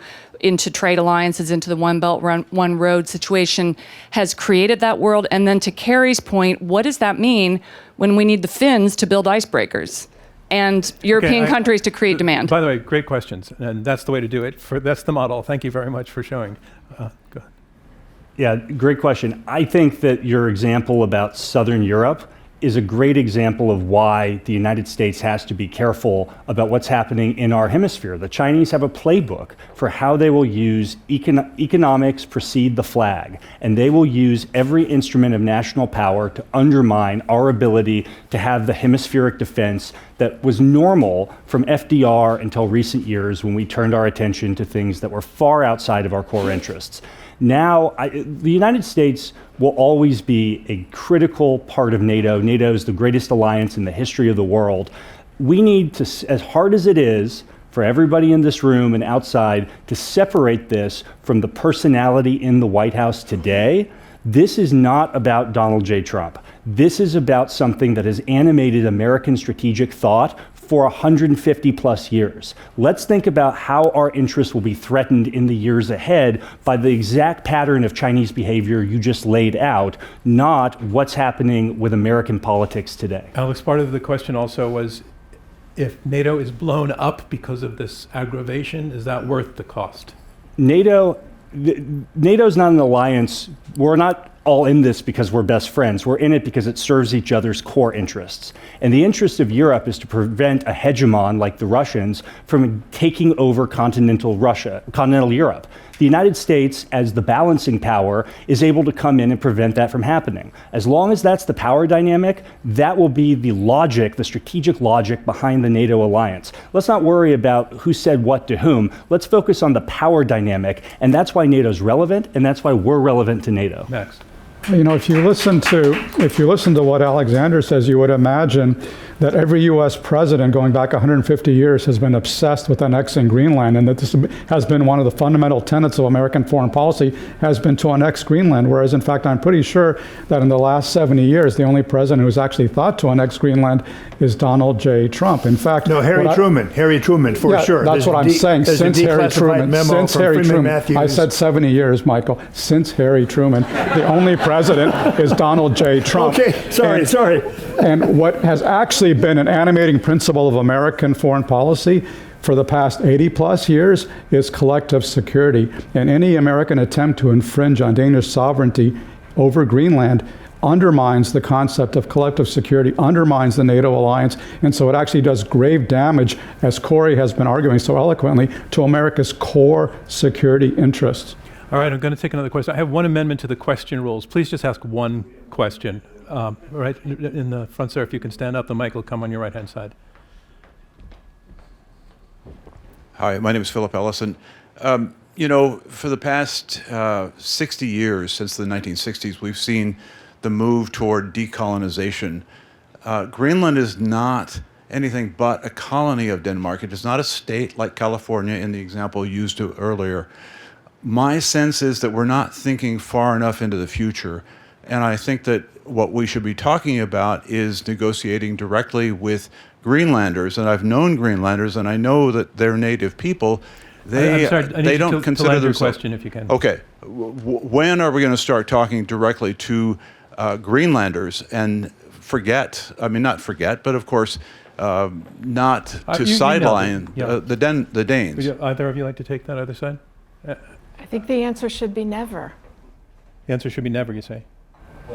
trade alliances, into the One Belt, One Road situation has created that world? And then to Kori's point, what does that mean when we need the Finns to build icebreakers? and European countries to create demand. By the way, great questions, and that's the way to do it. That's the model. Thank you very much for showing. Go ahead. Yeah, great question. I think that your example about Southern Europe is a great example of why the United States has to be careful about what's happening in our hemisphere. The Chinese have a playbook for how they will use economics precede the flag, and they will use every instrument of national power to undermine our ability to have the hemispheric defense that was normal from FDR until recent years when we turned our attention to things that were far outside of our core interests. Now, the United States will always be a critical part of NATO. NATO is the greatest alliance in the history of the world. We need to, as hard as it is for everybody in this room and outside, to separate this from the personality in the White House today. This is not about Donald J. Trump. This is about something that has animated American strategic thought for 150 plus years. Let's think about how our interests will be threatened in the years ahead by the exact pattern of Chinese behavior you just laid out, not what's happening with American politics today. Alex, part of the question also was, if NATO is blown up because of this aggravation, is that worth the cost? NATO's not an alliance. We're not all in this because we're best friends. We're in it because it serves each other's core interests. And the interest of Europe is to prevent a hegemon like the Russians from taking over continental Europe. The United States, as the balancing power, is able to come in and prevent that from happening. As long as that's the power dynamic, that will be the logic, the strategic logic behind the NATO alliance. Let's not worry about who said what to whom. Let's focus on the power dynamic, and that's why NATO's relevant, and that's why we're relevant to NATO. Next. You know, if you listen to what Alexander says, you would imagine that every U.S. president going back 150 years has been obsessed with annexing Greenland, and that this has been one of the fundamental tenets of American foreign policy, has been to annex Greenland, whereas in fact I'm pretty sure that in the last 70 years the only president who's actually thought to annex Greenland is Donald J. Trump. In fact, no, Harry Truman for sure. That's what I'm saying. Since Harry Truman, I said 70 years, Michael. Since Harry Truman, the only president is Donald J. Trump. Okay, sorry. And what has actually been an animating principle of American foreign policy for the past 80 plus years is collective security. And any American attempt to infringe on Danish sovereignty over Greenland undermines the concept of collective security, undermines the NATO alliance, and so it actually does grave damage, as Kori has been arguing so eloquently, to America's core security interests. All right, I'm going to take another question. I have one amendment to the question rules. Please just ask one question. Right in the front, sir, if you can stand up, the mic will come on your right-hand side. Hi, my name is Philip Ellison. You know, for the past 60 years, since the 1960s, we've seen the move toward decolonization. Greenland is not anything but a colony of Denmark. It is not a state like California in the example used earlier. My sense is that we're not thinking far enough into the future. And I think that what we should be talking about is negotiating directly with Greenlanders. And I've known Greenlanders, and I know that they're native people. I'm sorry, I need they don't to consider land your themselves. question, if you can. Okay. When are we going to start talking directly to Greenlanders and not forget, but of course, not to sideline the Danes? Would either of you like to take that other side? I think the answer should be never. The answer should be never, you say?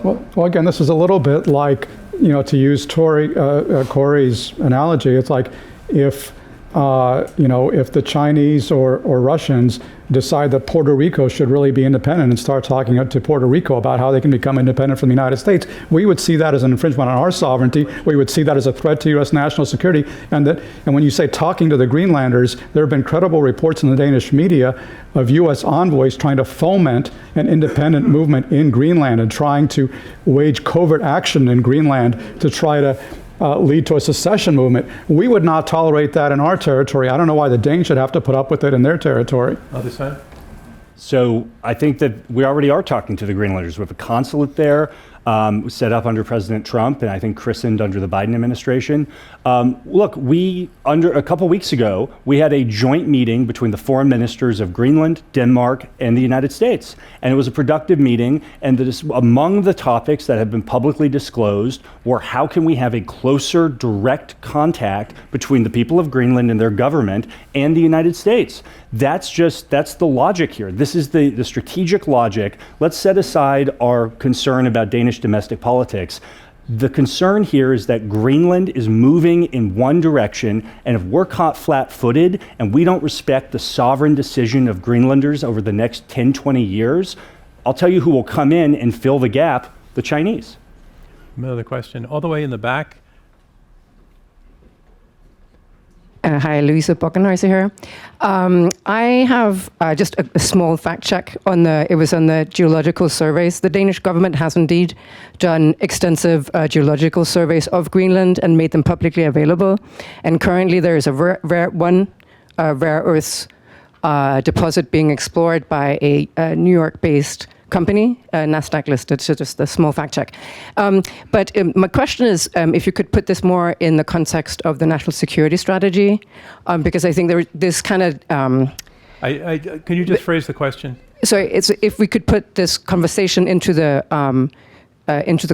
Well, again, this is a little bit like, to use Kori's analogy, it's like if the Chinese or Russians decide that Puerto Rico should really be independent and start talking to Puerto Rico about how they can become independent from the United States, we would see that as an infringement on our sovereignty. We would see that as a threat to U.S. national security. And when you say talking to the Greenlanders, there have been credible reports in the Danish media of U.S. envoys trying to foment an independent movement in Greenland and trying to wage covert action in Greenland to try to lead to a secession movement. We would not tolerate that in our territory. I don't know why the Danes should have to put up with it in their territory. Other side? So I think that we already are talking to the Greenlanders. We have a consulate there. was set up under President Trump and I think christened under the Biden administration. Look, a couple weeks ago, we had a joint meeting between the foreign ministers of Greenland, Denmark, and the United States. And it was a productive meeting. And among the topics that have been publicly disclosed were how can we have a closer direct contact between the people of Greenland and their government and the United States. That's the logic here. This is the strategic logic. Let's set aside our concern about Danish domestic politics. The concern here is that Greenland is moving in one direction, and if we're caught flat-footed and we don't respect the sovereign decision of Greenlanders over the next 10, 20 years, I'll tell you who will come in and fill the gap: the Chinese. Another question, all the way in the back. Hi, Louisa Bockenheiser here. I have just a small fact check on it was on the geological surveys. The Danish government has indeed done extensive geological surveys of Greenland and made them publicly available. And currently there is a rare earths deposit being explored by a New York-based company, NASDAQ listed, so just a small fact check. But my question is if you could put this more in the context of the national security strategy, because I think this kind of... Can you just phrase the question? Sorry, it's if we could put this conversation into the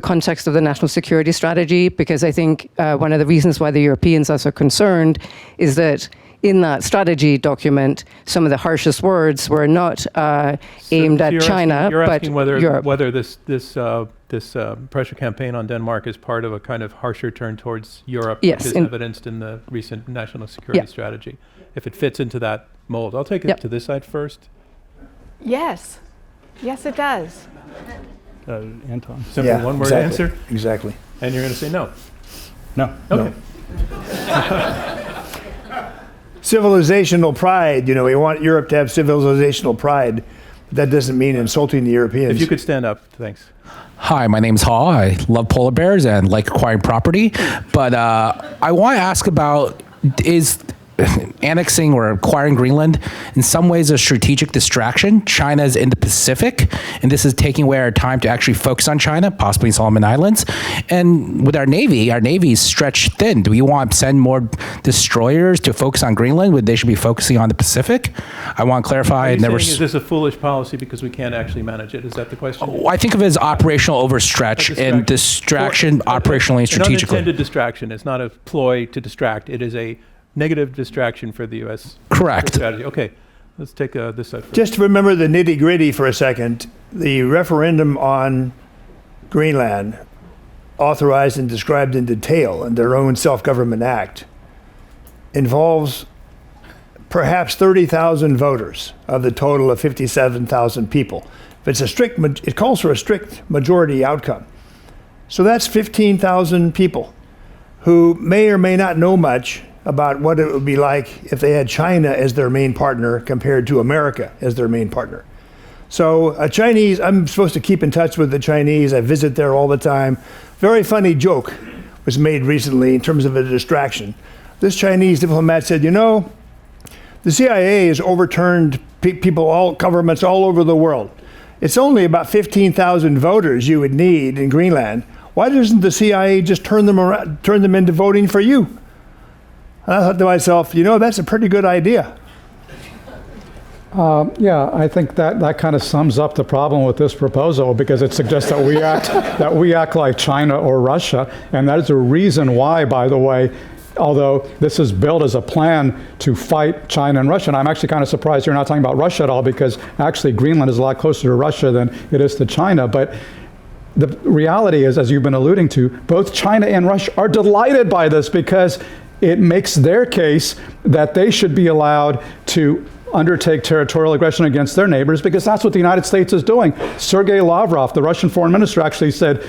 context of the national security strategy, because I think one of the reasons why the Europeans are so concerned is that in that strategy document, some of the harshest words were not aimed at China, you're but asking Europe. whether this pressure campaign on Denmark is part of a kind of harsher turn towards Europe, Yes, which is evidenced in the recent national security strategy. If it fits into that mold, I'll take it to this side first. Yes. Yes, it does. Anton. Simple one-word answer. Exactly. And you're going to say no. No. Okay. Civilizational pride, we want Europe to have civilizational pride. But that doesn't mean insulting the Europeans. If you could stand up, thanks. Hi, my name's Hall. I love polar bears and like acquiring property. But I want to ask about, is annexing or acquiring Greenland in some ways a strategic distraction? China's in the Pacific, and this is taking away our time to actually focus on China, possibly Solomon Islands. And with our Navy is stretched thin. Do we want to send more destroyers to focus on Greenland when they should be focusing on the Pacific? I want to clarify. Is this a foolish policy because we can't actually manage it? Is that the question? I think of it as operational overstretch and distraction operationally and strategically. An unintended distraction. It's not a ploy to distract. It is a negative distraction for the U.S. Correct. strategy. Okay, let's take this side first. Just to remember the nitty-gritty for a second, the referendum on Greenland, authorized and described in detail in their own self-government act, involves perhaps 30,000 voters of the total of 57,000 people. If it's it calls for a strict majority outcome. So that's 15,000 people who may or may not know much about what it would be like if they had China as their main partner compared to America as their main partner. So I'm supposed to keep in touch with the Chinese. I visit there all the time. Very funny joke was made recently in terms of a distraction. This Chinese diplomat said, the CIA has overturned governments all over the world. It's only about 15,000 voters you would need in Greenland. Why doesn't the CIA just turn them into voting for you? And I thought to myself, that's a pretty good idea. I think that kind of sums up the problem with this proposal, because it suggests that we act like China or Russia, and that is the reason why, by the way, although this is built as a plan to fight China and Russia, and I'm actually kind of surprised you're not talking about Russia at all, because actually Greenland is a lot closer to Russia than it is to China. But the reality is, as you've been alluding to, both China and Russia are delighted by this, because it makes their case that they should be allowed to undertake territorial aggression against their neighbors, because that's what the United States is doing. Sergei Lavrov, the Russian foreign minister, actually said,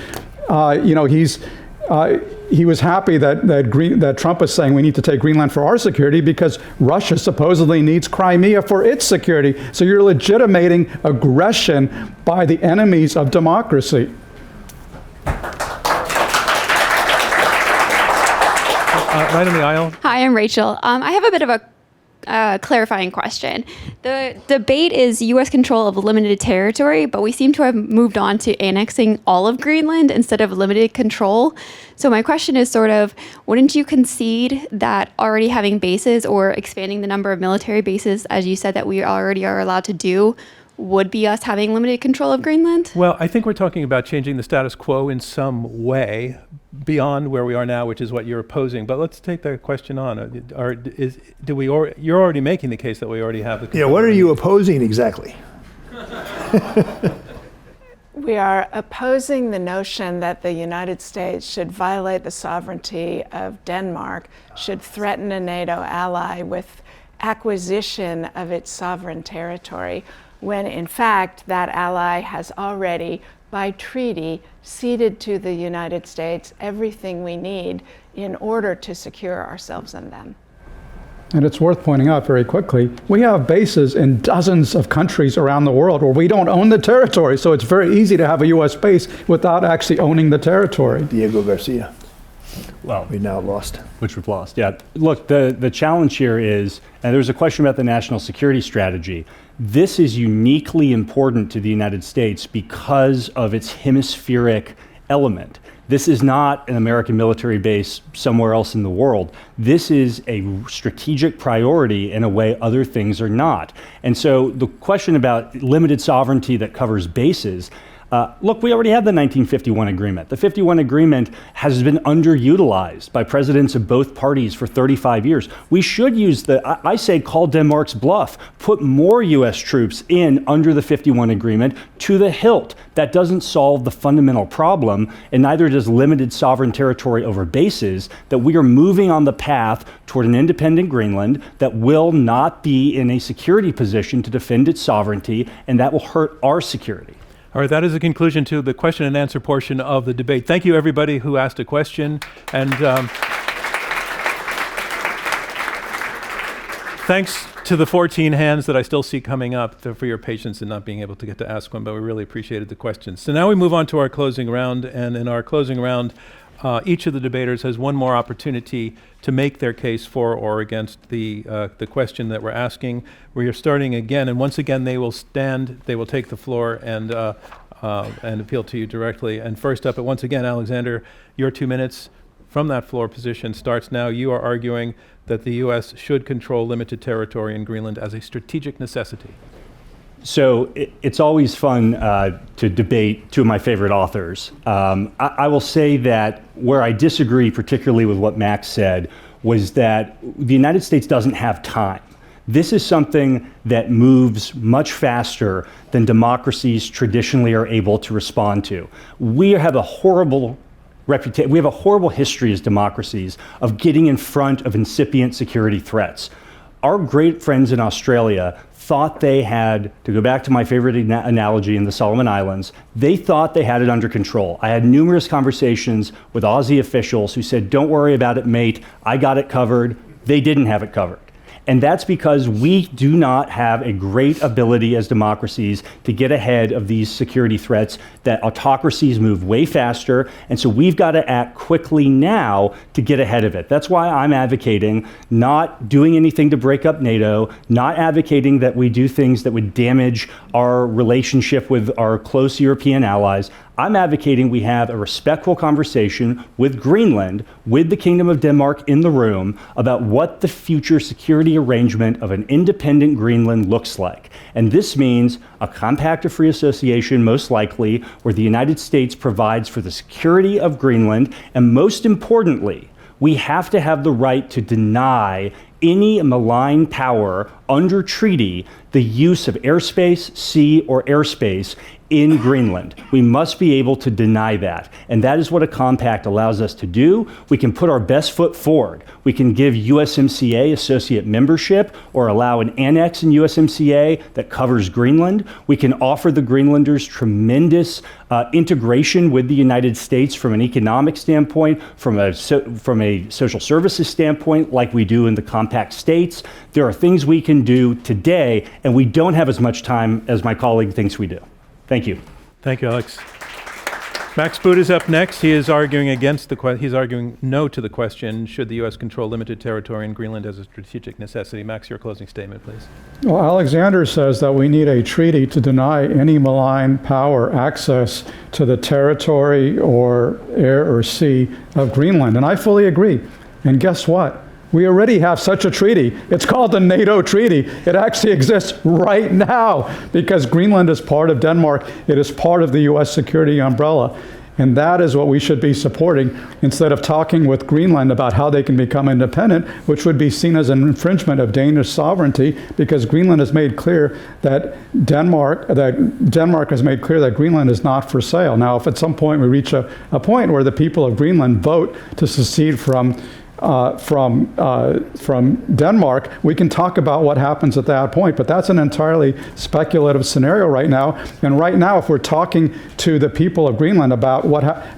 he was happy that Trump is saying we need to take Greenland for our security because Russia supposedly needs Crimea for its security. So you're legitimating aggression by the enemies of democracy. Right in the aisle. Hi, I'm Rachel. I have a bit of a clarifying question. The debate is U.S. control of limited territory, but we seem to have moved on to annexing all of Greenland instead of limited control. So my question is sort of, wouldn't you concede that already having bases or expanding the number of military bases, as you said that we already are allowed to do, would be us having limited control of Greenland? Well, I think we're talking about changing the status quo in some way beyond where we are now, which is what you're opposing. But let's take the question on. You're already making the case that we already have the control. Yeah, what are you opposing exactly? We are opposing the notion that the United States should violate the sovereignty of Denmark, should threaten a NATO ally with acquisition of its sovereign territory, when in fact that ally has already, by treaty, ceded to the United States everything we need in order to secure ourselves and them. And it's worth pointing out very quickly, we have bases in dozens of countries around the world where we don't own the territory, so it's very easy to have a U.S. base without actually owning the territory. Diego Garcia. Well, we now lost. Which we've lost, yeah. Look, the challenge here is, and there's a question about the national security strategy. This is uniquely important to the United States because of its hemispheric element. This is not an American military base somewhere else in the world. This is a strategic priority in a way other things are not. And so the question about limited sovereignty that covers bases, look, we already have the 1951 agreement. The 51 agreement has been underutilized by presidents of both parties for 35 years. We should use I say call Denmark's bluff, put more US troops in under the 51 agreement to the hilt. That doesn't solve the fundamental problem, and neither does limited sovereign territory over bases, that we are moving on the path toward an independent Greenland that will not be in a security position to defend its sovereignty, and that will hurt our security. All right, that is the conclusion to the question and answer portion of the debate. Thank you, everybody who asked a question. And thanks to the 14 hands that I still see coming up for your patience in not being able to get to ask one, but we really appreciated the questions. So now we move on to our closing round. And in our closing round, each of the debaters has one more opportunity to make their case for or against the question that we're asking. We are starting again, and once again they will stand, they will take the floor and appeal to you directly. And first up, once again, Alexander, your 2 minutes from that floor position starts now. You are arguing that the U.S. should control limited territory in Greenland as a strategic necessity. So it's always fun to debate two of my favorite authors. I will say that where I disagree, particularly with what Max said, was that the United States doesn't have time. This is something that moves much faster than democracies traditionally are able to respond to. We have a horrible reputation. We have a horrible history as democracies of getting in front of incipient security threats. Our great friends in Australia thought they had, to go back to my favorite analogy in the Solomon Islands, they thought they had it under control. I had numerous conversations with Aussie officials who said, don't worry about it, mate, I got it covered. They didn't have it covered. And that's because we do not have a great ability as democracies to get ahead of these security threats, that autocracies move way faster. And so we've got to act quickly now to get ahead of it. That's why I'm advocating not doing anything to break up NATO, not advocating that we do things that would damage our relationship with our close European allies. I'm advocating we have a respectful conversation with Greenland, with the Kingdom of Denmark in the room, about what the future security arrangement of an independent Greenland looks like. And this means a compact of free association, most likely, where the United States provides for the security of Greenland, and most importantly, we have to have the right to deny any malign power under treaty the use of airspace, sea, or airspace in Greenland. We must be able to deny that. And that is what a compact allows us to do. We can put our best foot forward. We can give USMCA associate membership or allow an annex in USMCA that covers Greenland. We can offer the Greenlanders tremendous integration with the United States from an economic standpoint, from a social services standpoint, like we do in the compact states. There are things we can do today, and we don't have as much time as my colleague thinks we do. Thank you. Thank you, Alex. Max Boot is up next. He is arguing against he's arguing no to the question, should the U.S. control limited territory in Greenland as a strategic necessity? Max, your closing statement, please. Well, Alexander says that we need a treaty to deny any malign power access to the territory or air or sea of Greenland. And I fully agree. And guess what? We already have such a treaty. It's called the NATO Treaty. It actually exists right now because Greenland is part of Denmark. It is part of the U.S. security umbrella. And that is what we should be supporting instead of talking with Greenland about how they can become independent, which would be seen as an infringement of Danish sovereignty because Greenland has made clear that Denmark has made clear that Greenland is not for sale. Now, if at some point we reach a point where the people of Greenland vote to secede from Denmark, we can talk about what happens at that point, but that's an entirely speculative scenario right now. And right now, if we're talking to the people of Greenland about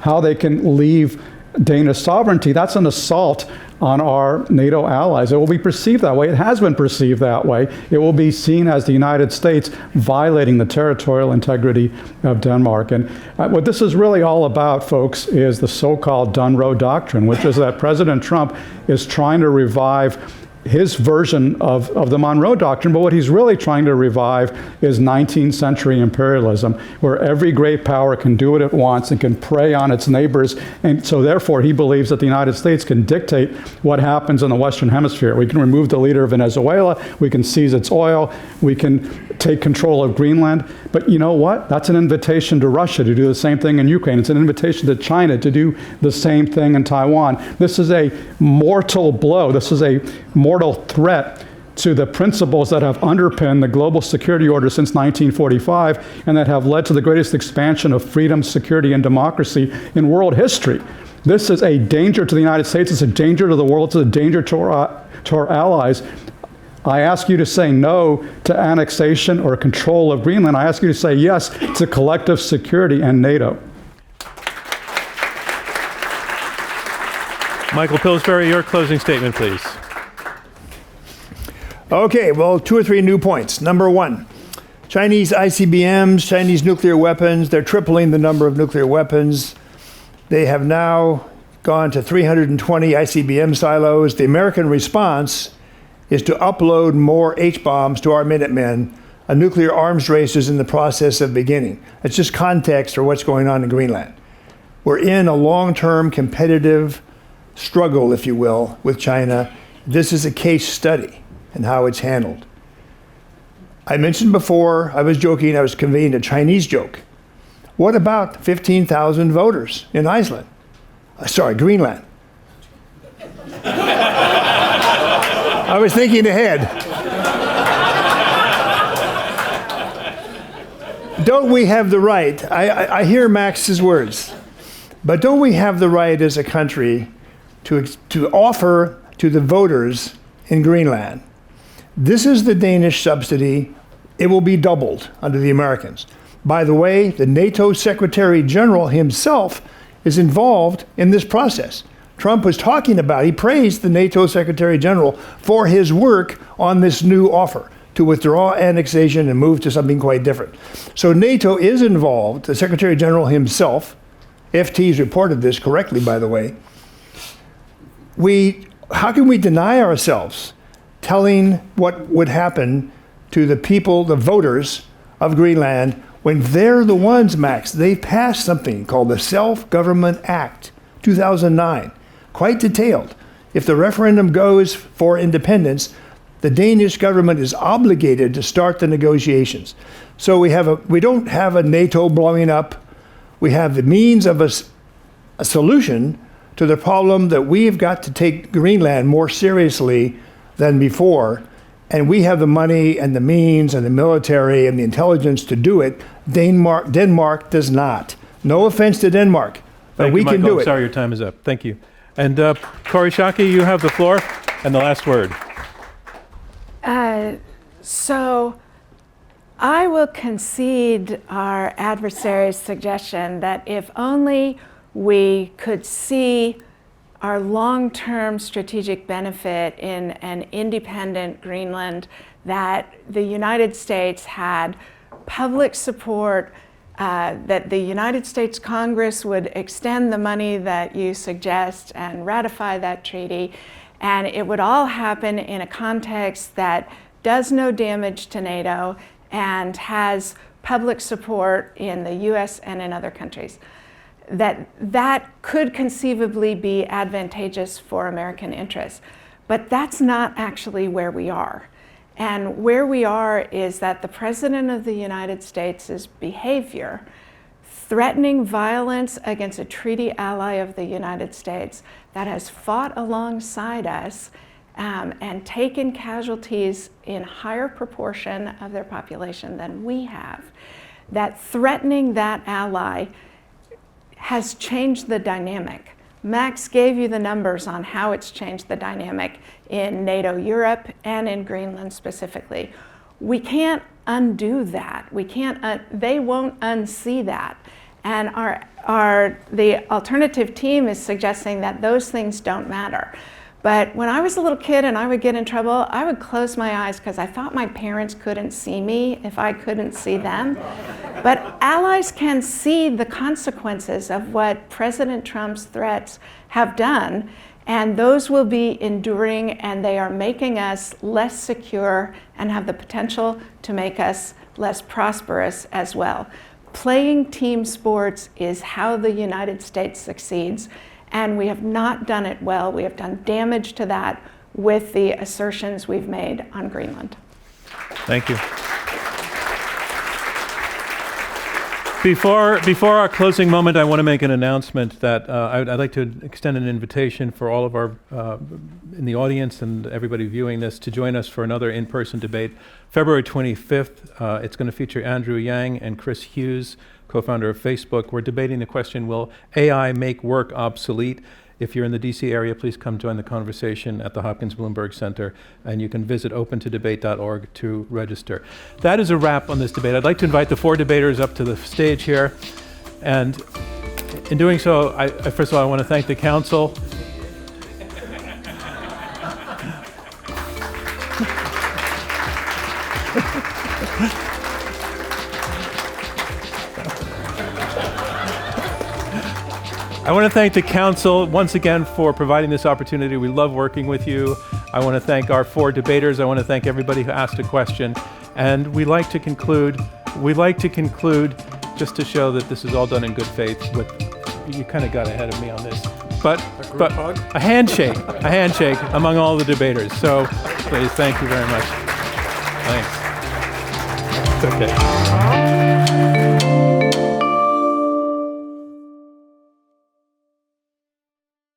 how they can leave Danish sovereignty, that's an assault on our NATO allies. It will be perceived that way. It has been perceived that way. It will be seen as the United States violating the territorial integrity of Denmark. And what this is really all about, folks, is the so-called Dunroe Doctrine, which is that President Trump is trying to revive his version of the Monroe Doctrine, but what he's really trying to revive is 19th century imperialism, where every great power can do what it wants and can prey on its neighbors, and so therefore he believes that the United States can dictate what happens in the Western Hemisphere. We can remove the leader of Venezuela, we can seize its oil, we can take control of Greenland, but you know what? That's an invitation to Russia to do the same thing in Ukraine. It's an invitation to China to do the same thing in Taiwan. This is a mortal blow. This is a mortal threat to the principles that have underpinned the global security order since 1945 and that have led to the greatest expansion of freedom, security, and democracy in world history. This is a danger to the United States. It's a danger to the world. It's a danger to our allies. I ask you to say no to annexation or control of Greenland. I ask you to say yes to collective security and NATO. Michael Pillsbury, your closing statement, please. Okay, well, 2 or 3 new points. Number 1, Chinese ICBMs, Chinese nuclear weapons, they're tripling the number of nuclear weapons. They have now gone to 320 ICBM silos. The American response is to upload more H-bombs to our Minutemen. A nuclear arms race is in the process of beginning. It's just context for what's going on in Greenland. We're in a long-term competitive struggle, if you will, with China. This is a case study in how it's handled. I mentioned before, I was joking, I was conveying a Chinese joke. What about 15,000 voters in Iceland? Greenland. I was thinking ahead. Don't we have the right, I hear Max's words, but don't we have the right as a country to offer to the voters in Greenland, this is the Danish subsidy, it will be doubled under the Americans. By the way, the NATO Secretary General himself is involved in this process. Trump was talking about, he praised the NATO Secretary General for his work on this new offer to withdraw annexation and move to something quite different. So NATO is involved, the Secretary General himself, FT's reported this correctly, by the way. How can we deny ourselves telling what would happen to the people, the voters of Greenland, when they're the ones, Max, they passed something called the Self-Government Act, 2009, quite detailed. If the referendum goes for independence, the Danish government is obligated to start the negotiations. So we don't have a NATO blowing up. We have the means of a solution to the problem that we've got to take Greenland more seriously than before. And we have the money and the means and the military and the intelligence to do it. Denmark does not. No offense to Denmark, but we can do it. Sorry, your time is up. Thank you. And Kori, Schake, you have the floor and the last word. So I will concede our adversary's suggestion that if only we could see our long-term strategic benefit in an independent Greenland, that the United States had public support that the United States Congress would extend the money that you suggest and ratify that treaty, and it would all happen in a context that does no damage to NATO and has public support in the US and in other countries. That could conceivably be advantageous for American interests, but that's not actually where we are. And where we are is that the President of the United States' behavior, threatening violence against a treaty ally of the United States that has fought alongside us and taken casualties in higher proportion of their population than we have, that threatening that ally has changed the dynamic. Max gave you the numbers on how it's changed the dynamic in NATO Europe and in Greenland specifically. We can't undo that. We can't. They won't unsee that. And the alternative team is suggesting that those things don't matter. But when I was a little kid and I would get in trouble, I would close my eyes because I thought my parents couldn't see me if I couldn't see them. But allies can see the consequences of what President Trump's threats have done, and those will be enduring, and they are making us less secure and have the potential to make us less prosperous as well. Playing team sports is how the United States succeeds. And we have not done it well. We have done damage to that with the assertions we've made on Greenland. Thank you. Before our closing moment, I want to make an announcement that I'd like to extend an invitation for all of our in the audience and everybody viewing this to join us for another in-person debate, February 25th. It's going to feature Andrew Yang and Chris Hughes, co-founder of Facebook. We're debating the question, will AI make work obsolete? If you're in the DC area, please come join the conversation at the Hopkins Bloomberg Center, and you can visit opentodebate.org to register. That is a wrap on this debate. I'd like to invite the four debaters up to the stage here. And in doing so, first of all, I want to thank the council. I want to thank the council once again for providing this opportunity. We love working with you. I want to thank our four debaters. I want to thank everybody who asked a question. And we'd like to conclude just to show that this is all done in good faith with, you kind of got ahead of me on this, but a handshake among all the debaters. So please, thank you very much. Thanks. It's okay.